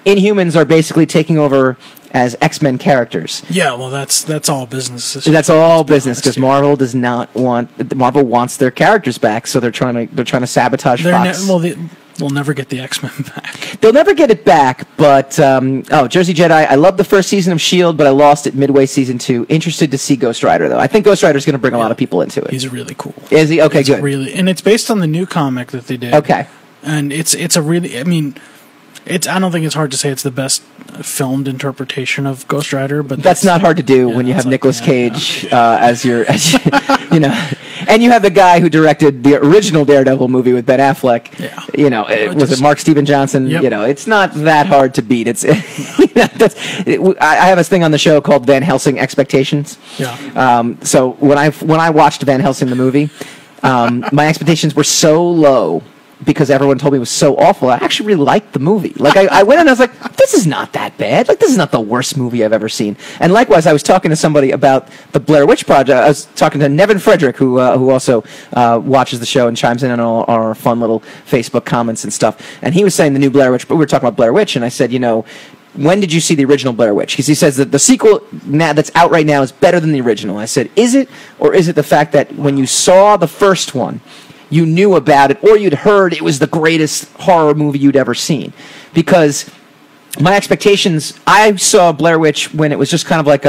Inhumans are basically taking over as X-Men characters. Yeah, well, that's all business. That's all business, because Marvel does not want. Marvel wants their characters back, so they're trying to sabotage Fox. We'll never get the X-Men back. They'll never get it back, but Jersey Jedi. I love the first season of S.H.I.E.L.D., but I lost it midway season 2. Interested to see Ghost Rider, though. I think Ghost Rider is going to bring a lot of people into it. He's really cool. Is he? Okay, good. And it's based on the new comic that they did. Okay, and it's a really. I don't think it's hard to say it's the best filmed interpretation of Ghost Rider, but that's not hard to do when you have Nicolas Cage as your, and you have the guy who directed the original Daredevil movie with Ben Affleck. Yeah, was it Mark Steven Johnson? Yep. It's not that hard to beat. It's I have a thing on the show called Van Helsing Expectations. Yeah. So when I watched Van Helsing the movie, my expectations were so low, because everyone told me it was so awful. I actually really liked the movie. Like, I went and I was like, this is not that bad. Like, this is not the worst movie I've ever seen. And likewise, I was talking to somebody about the Blair Witch Project. I was talking to Nevin Frederick, who also watches the show and chimes in on all our fun little Facebook comments and stuff. And he was saying the new Blair Witch, but we were talking about Blair Witch, and I said, when did you see the original Blair Witch? Because he says that the sequel that's out right now is better than the original. I said, is it, or is it the fact that when you saw the first one, you knew about it, or you'd heard it was the greatest horror movie you'd ever seen? Because my expectations, I saw Blair Witch when it was just kind of like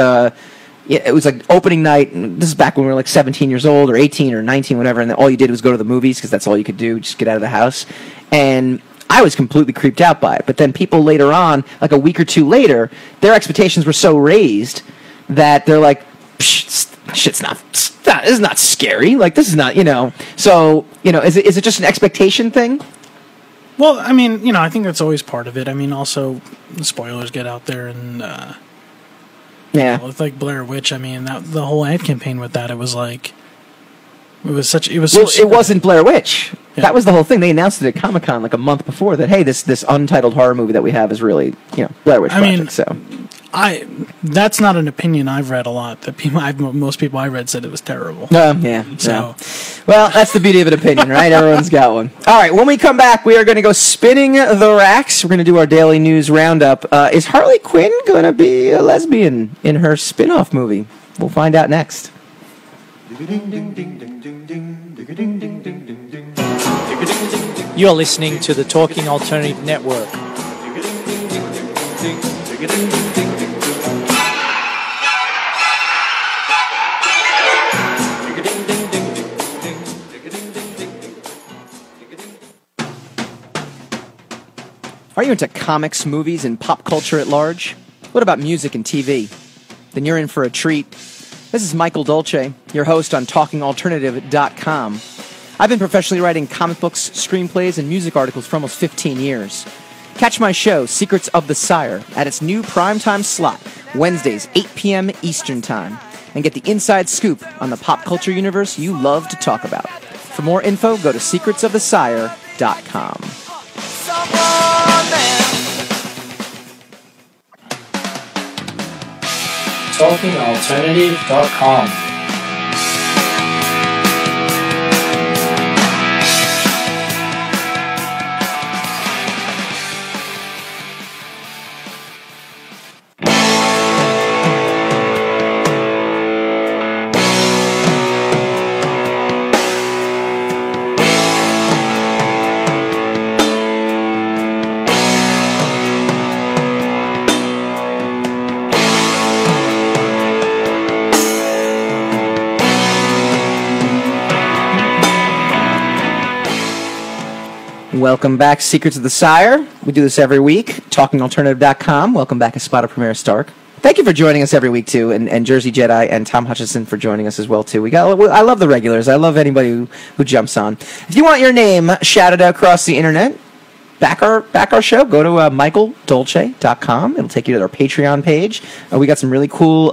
it was like opening night. This is back when we were like 17 years old, or 18 or 19, whatever, and all you did was go to the movies, because that's all you could do, just get out of the house. And I was completely creeped out by it. But then people later on, like a week or 2 later, their expectations were so raised that they're like, shit's not. This is not scary. Like, this is not, So, is it just an expectation thing? Well, I think that's always part of it. Also, the spoilers get out there, and it's like Blair Witch. The whole ad campaign with that, it was like, it wasn't Blair Witch. Yeah. That was the whole thing. They announced it at Comic-Con like a month before that, hey, this untitled horror movie that we have is really, Blair Witch Project. So that's not an opinion I've read a lot. That most people I read said it was terrible. Yeah. So, well, that's the beauty of an opinion, right? Everyone's got one. All right, when we come back, we are going to go spinning the racks. We're going to do our daily news roundup. Is Harley Quinn going to be a lesbian in her spin-off movie? We'll find out next. You're listening to the Talking Alternative Network. Are you into comics, movies, and pop culture at large? What about music and TV? Then you're in for a treat. This is Michael Dolce, your host on TalkingAlternative.com. I've been professionally writing comic books, screenplays, and music articles for almost 15 years. Catch my show, Secrets of the Sire, at its new primetime slot, Wednesdays, 8 p.m. Eastern Time, and get the inside scoop on the pop culture universe you love to talk about. For more info, go to secretsofthesire.com. TalkingAlternative.com. Welcome back, Secrets of the Sire. We do this every week. TalkingAlternative.com. Welcome back, Espada Premier Stark. Thank you for joining us every week, too, and Jersey Jedi and Tom Hutchison for joining us as well, too. I love the regulars. I love anybody who jumps on. If you want your name shouted out across the internet, back our show, go to michaeldolce.com. It'll take you to our Patreon page. We got some really cool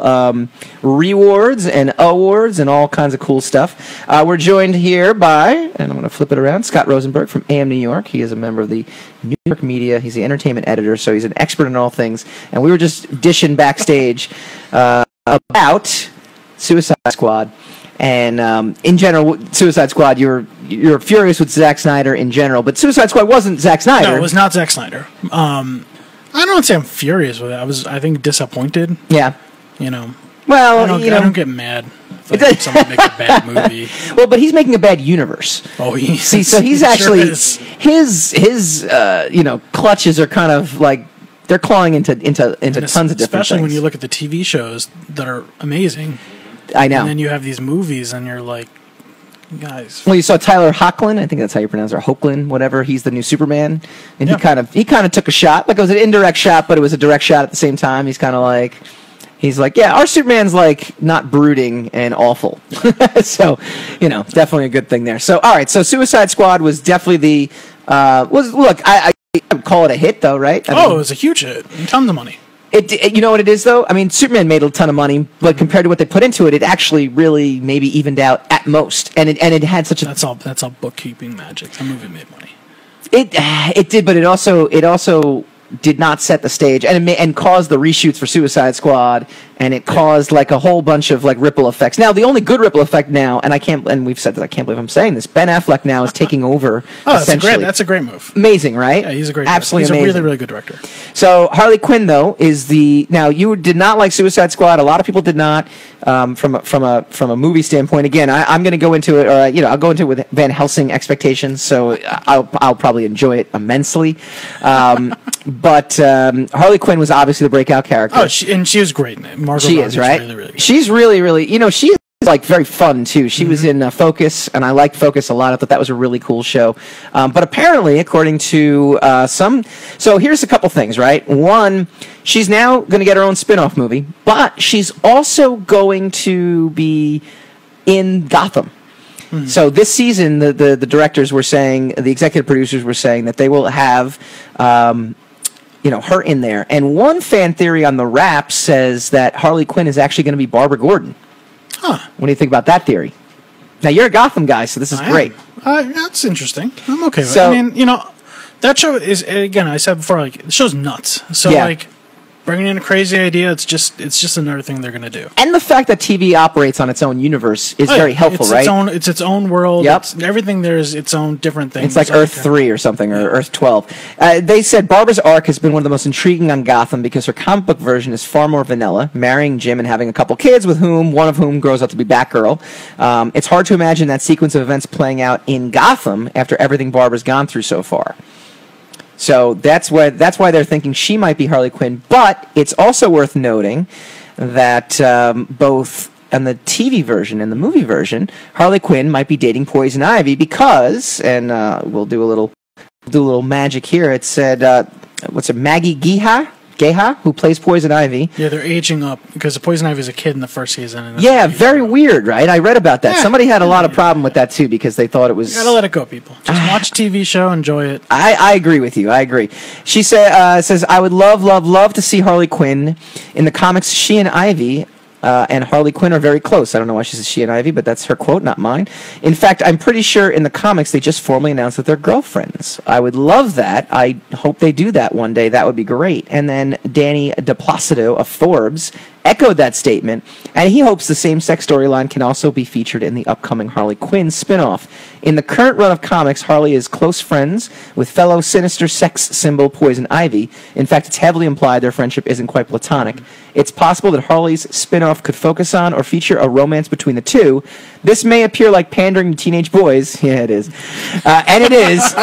rewards and awards and all kinds of cool stuff. We're joined here by, and I'm going to flip it around, Scott Rosenberg from AM New York. He is a member of the New York media. He's the entertainment editor, so he's an expert in all things. And we were just dishing backstage about Suicide Squad. And in general, Suicide Squad, you're furious with Zack Snyder in general, but Suicide Squad wasn't Zack Snyder. No, it was not Zack Snyder. I don't say I'm furious with it. I think, disappointed. Yeah. Well, I don't get mad if someone makes a bad movie. Well, but he's making a bad universe. Oh, so he's actually his clutches are kind of like they're clawing into tons of different things. Especially when you look at the TV shows that are amazing. I know. And then you have these movies, and you're like, guys. Well, you saw Tyler Hoechlin. I think that's how you pronounce it, or Hoechlin, whatever. He's the new Superman, and he kind of took a shot. Like, it was an indirect shot, but it was a direct shot at the same time. He's like, yeah, our Superman's like not brooding and awful. So, definitely a good thing there. So, all right. So, Suicide Squad was definitely I would call it a hit, though, right? It was a huge hit. Tons of money. You know what it is, though? I mean, Superman made a ton of money, but compared to what they put into it, it actually really maybe evened out at most. And it had such a... That's all bookkeeping magic. The movie made money. It did, but it also did not set the stage and caused the reshoots for Suicide Squad, and it caused like a whole bunch of like ripple effects. Now, the only good ripple effect now, and we've said that, I can't believe I'm saying this, Ben Affleck now is taking over. Essentially. That's a great move. Amazing, right? Yeah, he's a great absolutely director. He's amazing. A really, really good director. So Harley Quinn, though, is now you did not like Suicide Squad. A lot of people did not. From a movie standpoint, again, I'm going to go into it, or I'll go into it with Van Helsing expectations. So I'll probably enjoy it immensely. But Harley Quinn was obviously the breakout character. Oh, she was great. Margot she is, right? Really, really good. She's really, she's like very fun too. She was in Focus, and I liked Focus a lot. I thought that was a really cool show. But apparently, according to so here's a couple things, right? One, she's now going to get her own spin-off movie, but she's also going to be in Gotham. So this season, the directors were saying, the executive producers were saying that they will have her in there. And one fan theory on the Wrap says that Harley Quinn is actually going to be Barbara Gordon. Huh. What do you think about that theory? Now, you're a Gotham guy, so this is great. That's interesting. I'm okay with it. I mean, that show is, again, I said before, like, the show's nuts. So, like, bringing in a crazy idea, it's just another thing they're going to do. And the fact that TV operates on its own universe is very helpful, right? It's its own world. Yep. Everything there is its own different thing. It's like Earth 3 or something, or Earth 12. They said Barbara's arc has been one of the most intriguing on Gotham because her comic book version is far more vanilla, marrying Jim and having a couple kids, one of whom grows up to be Batgirl. It's hard to imagine that sequence of events playing out in Gotham after everything Barbara's gone through so far. So that's why they're thinking she might be Harley Quinn. But it's also worth noting that both on the TV version and the movie version, Harley Quinn might be dating Poison Ivy because, and we'll do a little magic here. It said, Maggie Geha, who plays Poison Ivy. Yeah, they're aging up because Poison Ivy is a kid in the first season. Yeah, very weird, right? I read about that. Somebody had a lot of problem with that too because they thought it was. You gotta let it go, people. Just watch a TV show, enjoy it. I agree with you. I agree. She says, I would love to see Harley Quinn in the comics. She and Ivy. And Harley Quinn are very close. I don't know why she says she and Ivy, but that's her quote, not mine. In fact, I'm pretty sure in the comics they just formally announced that they're girlfriends. I would love that. I hope they do that one day. That would be great. And then Danny DePlacido of Forbes echoed that statement, and he hopes the same-sex storyline can also be featured in the upcoming Harley Quinn spinoff. In the current run of comics, Harley is close friends with fellow sinister sex symbol Poison Ivy. In fact, it's heavily implied their friendship isn't quite platonic. It's possible that Harley's spinoff could focus on or feature a romance between the two. This may appear like pandering to teenage boys. Yeah, it is. And it is.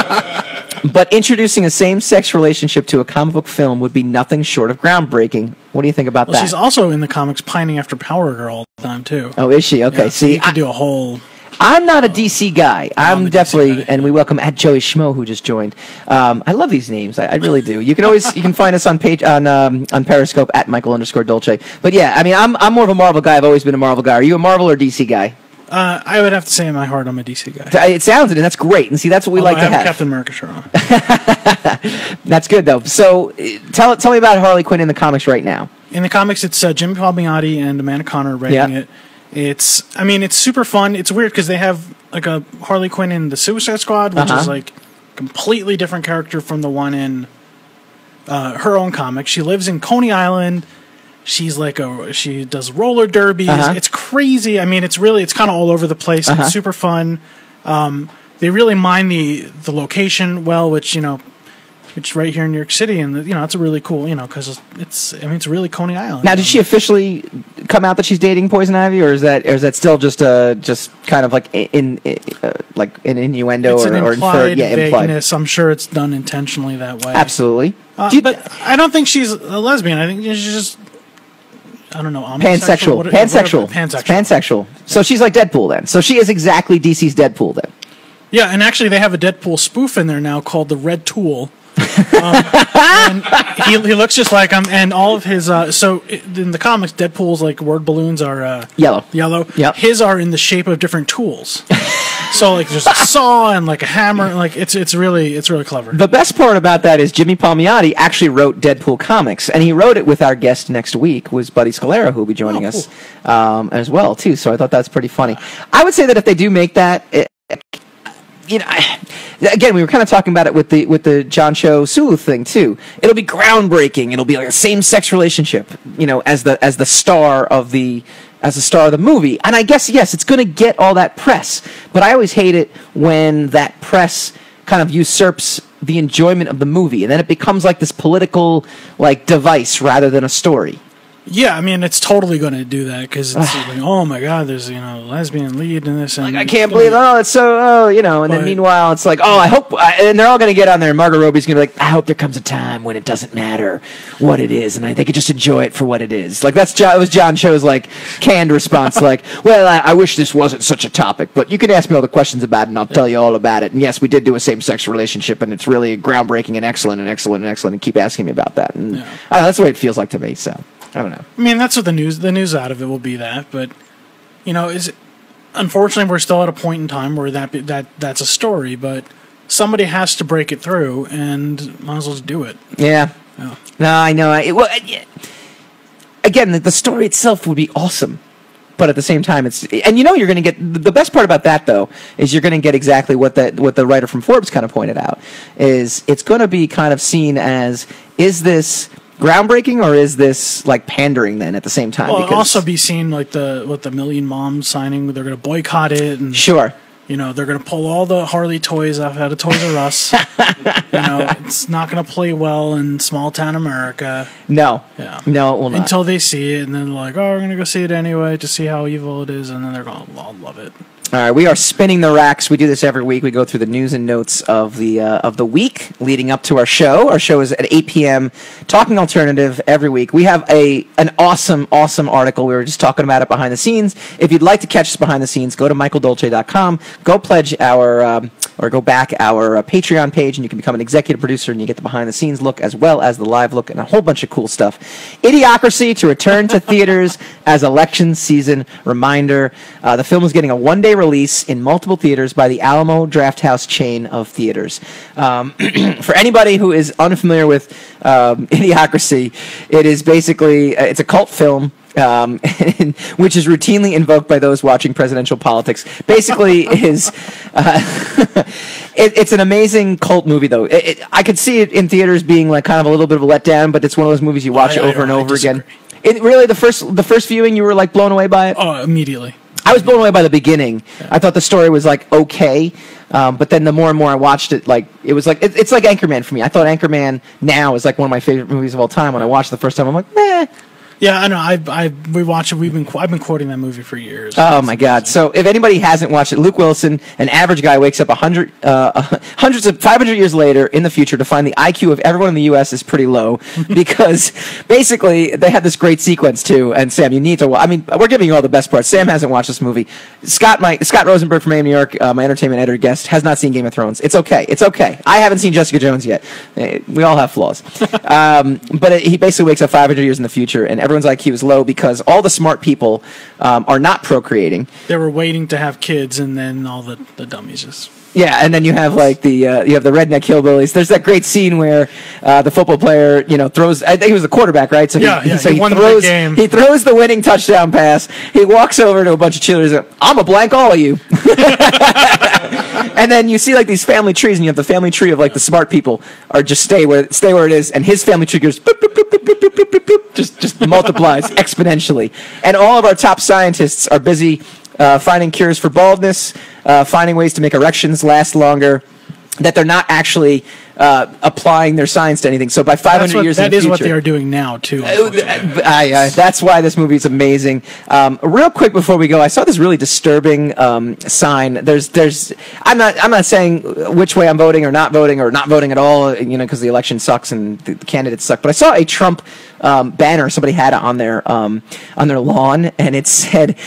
But introducing a same-sex relationship to a comic book film would be nothing short of groundbreaking. What do you think about that? She's also in the comics pining after Power Girl all the time, too. Oh, is she? Okay, yeah, see, you could do a whole... I'm not a DC guy. I'm definitely, and we welcome at Joey Schmo who just joined. I love these names. I really do. You can find us on Periscope at Michael_Dolce. But yeah, I mean, I'm more of a Marvel guy. I've always been a Marvel guy. Are you a Marvel or DC guy? I would have to say in my heart I'm a DC guy. It sounds it, and that's great. And see, that's what we like to have. Captain America shirt on. That's good though. So tell me about Harley Quinn in the comics right now. In the comics, it's Jimmy Palmiotti and Amanda Conner writing it. It's super fun. It's weird because they have like a Harley Quinn in the Suicide Squad, which is like completely different character from the one in her own comic. She lives in Coney Island. She's she does roller derbies. It's crazy. I mean, it's kind of all over the place. It's super fun. They really mine the location well, which it's right here in New York City, and it's a really cool, because it's really Coney Island. Now, did she officially come out that she's dating Poison Ivy, or is that still just kind of like in an innuendo it's or implied inferred? Vagueness. I'm sure it's done intentionally that way. Absolutely. But I don't think she's a lesbian. I think she's just, I don't know, pansexual. Pansexual. So she's like Deadpool then. So she is exactly DC's Deadpool then. Yeah, and actually they have a Deadpool spoof in there now called the Red Tool. And he looks just like him, and all of his so in the comics, Deadpool's like word balloons are yellow. Yep. His are in the shape of different tools. So like there's a saw and like a hammer, and like it's really clever. The best part about that is Jimmy Palmiotti actually wrote Deadpool comics, and he wrote it with our guest next week, was Buddy Scalera, who will be joining us as well too. So I thought that's pretty funny. I would say that if they do make that. Again, we were kind of talking about it with the John Cho Sulu thing too. It'll be groundbreaking. It'll be like a same-sex relationship, as the star of the movie. And I guess yes, it's going to get all that press. But I always hate it when that press kind of usurps the enjoyment of the movie, and then it becomes like this political device rather than a story. Yeah, I mean, it's totally going to do that because it's like, oh my God, there's lesbian lead in this, and I can't believe, it's so, and then meanwhile it's like, I hope, and they're all going to get on there, and Margot Robbie's going to be like, I hope there comes a time when it doesn't matter what it is, and they could just enjoy it for what it is. Like it was John Cho's canned response, well, I wish this wasn't such a topic, but you can ask me all the questions about it, and I'll tell you all about it. And yes, we did do a same-sex relationship, and it's really groundbreaking and excellent, and keep asking me about that. And that's the way it feels like to me. So. I don't know. I mean, that's what the news out of it will be that, but unfortunately we're still at a point in time where that's a story, but somebody has to break it through, and might as well just do it. Yeah. No, I know. Again, the story itself would be awesome, but at the same time, you're going to get the best part about that though is you're going to get exactly what the writer from Forbes kind of pointed out is it's going to be kind of seen as, is this groundbreaking, or is this pandering then at the same time? Well, it'll also be seen the Million Moms signing. They're going to boycott it, and sure, they're going to pull all the Harley toys out of Toys R Us. It's not going to play well in small town America. No, it will not until they see it, and then they're like, we're going to go see it anyway to see how evil it is, and then they're going to love it. All right, we are spinning the racks. We do this every week. We go through the news and notes of the week leading up to our show. Our show is at 8 p.m. Talking Alternative every week. We have an awesome article. We were just talking about it behind the scenes. If you'd like to catch us behind the scenes, go to michaeldolce.com. Go pledge go back our Patreon page, and you can become an executive producer, and you get the behind the scenes look as well as the live look and a whole bunch of cool stuff. Idiocracy to return to theaters as election season reminder. The film is getting a one-day release in multiple theaters by the Alamo Drafthouse chain of theaters. For anybody who is unfamiliar with Idiocracy, it is basically it's a cult film which is routinely invoked by those watching presidential politics. Basically, it's an amazing cult movie, though. I could see it in theaters being kind of a little bit of a letdown, but it's one of those movies you watch over and over again. It really the first viewing you were blown away by it. Oh, immediately. I was blown away by the beginning. Yeah. I thought the story was okay, but then the more and more I watched it, it was it's like Anchorman for me. I thought Anchorman now is one of my favorite movies of all time. When I watched it the first time, I'm like, meh. Yeah, I know. We watch it. I've been quoting that movie for years. Oh my God! So if anybody hasn't watched it, Luke Wilson, an average guy, wakes up 500 years later in the future to find the IQ of everyone in the U.S. is pretty low because basically they had this great sequence too. And Sam, you need to. I mean, we're giving you all the best parts. Sam hasn't watched this movie. Scott Rosenberg from AM New York, my entertainment editor guest, has not seen Game of Thrones. It's okay. It's okay. I haven't seen Jessica Jones yet. We all have flaws. But he basically wakes up 500 years in the future, and everyone's IQ is low because all the smart people are not procreating. They were waiting to have kids, and then all the dummies just... Yeah, and then you have like you have the redneck hillbillies. There's that great scene where the football player throws. I think he was the quarterback, right? So he throws the winning touchdown pass. He walks over to a bunch of cheerleaders. And, I'm a blank all of you. And then you see like these family trees, and you have the family tree of like the smart people are just stay where it is, and his family tree goes boop, boop, boop, boop, boop, boop, boop, boop, just multiplies exponentially. And all of our top scientists are busy finding cures for baldness, finding ways to make erections last longer, that they're not actually applying their science to anything. So by 500 years in the future... That is what they are doing now, too. That's why this movie is amazing. Real quick before we go, I saw this really disturbing sign. I'm not saying which way I'm voting or not voting at all, because the election sucks and the candidates suck. But I saw a Trump banner somebody had on their lawn, and it said,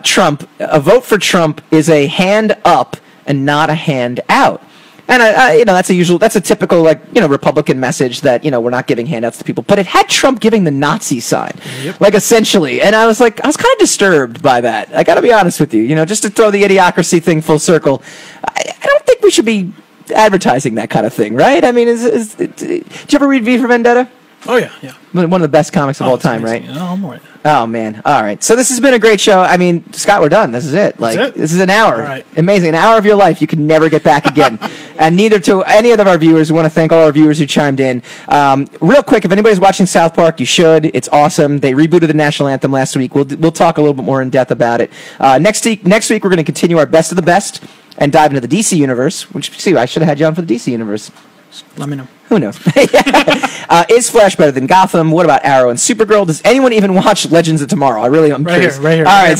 "Trump, a vote for Trump is a hand up and not a hand out." And that's a typical Republican message that we're not giving handouts to people. But it had Trump giving the Nazi sign, essentially. And I was kind of disturbed by that. I got to be honest with you. Just to throw the idiocracy thing full circle, I don't think we should be advertising that kind of thing, right? I mean, did you ever read V for Vendetta? Oh yeah. One of the best comics of all time, right? I'm right. Oh man! All right, so this has been a great show. I mean, Scott, we're done. This is it. This is an hour. All right. Amazing, an hour of your life you can never get back again, and neither to any of our viewers. We want to thank all our viewers who chimed in. Real quick, if anybody's watching South Park, you should. It's awesome. They rebooted the national anthem last week. We'll talk a little bit more in depth about it. Next week we're going to continue our best of the best and dive into the DC universe. Which I should have had you on for the DC universe. Let me know. Who knows? Is Flash better than Gotham? What about Arrow and Supergirl? Does anyone even watch Legends of Tomorrow? I'm curious. Right here. All right,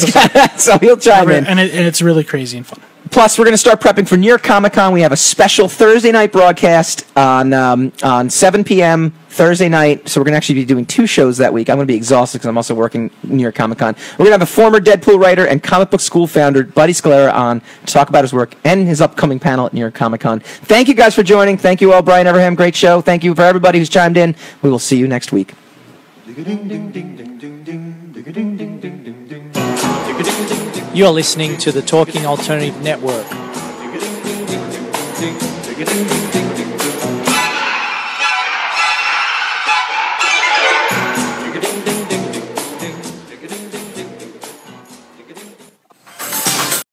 so he'll chime in. And it's really crazy and fun. Plus, we're going to start prepping for New York Comic Con. We have a special Thursday night broadcast on 7 p.m. Thursday night. So we're going to actually be doing 2 shows that week. I'm going to be exhausted because I'm also working New York Comic Con. We're going to have a former Deadpool writer and comic book school founder, Buddy Scalera, on to talk about his work and his upcoming panel at New York Comic Con. Thank you guys for joining. Thank you all, Brian Everham. Great show. Thank you for everybody who's chimed in. We will see you next week. You're listening to the Talking Alternative Network.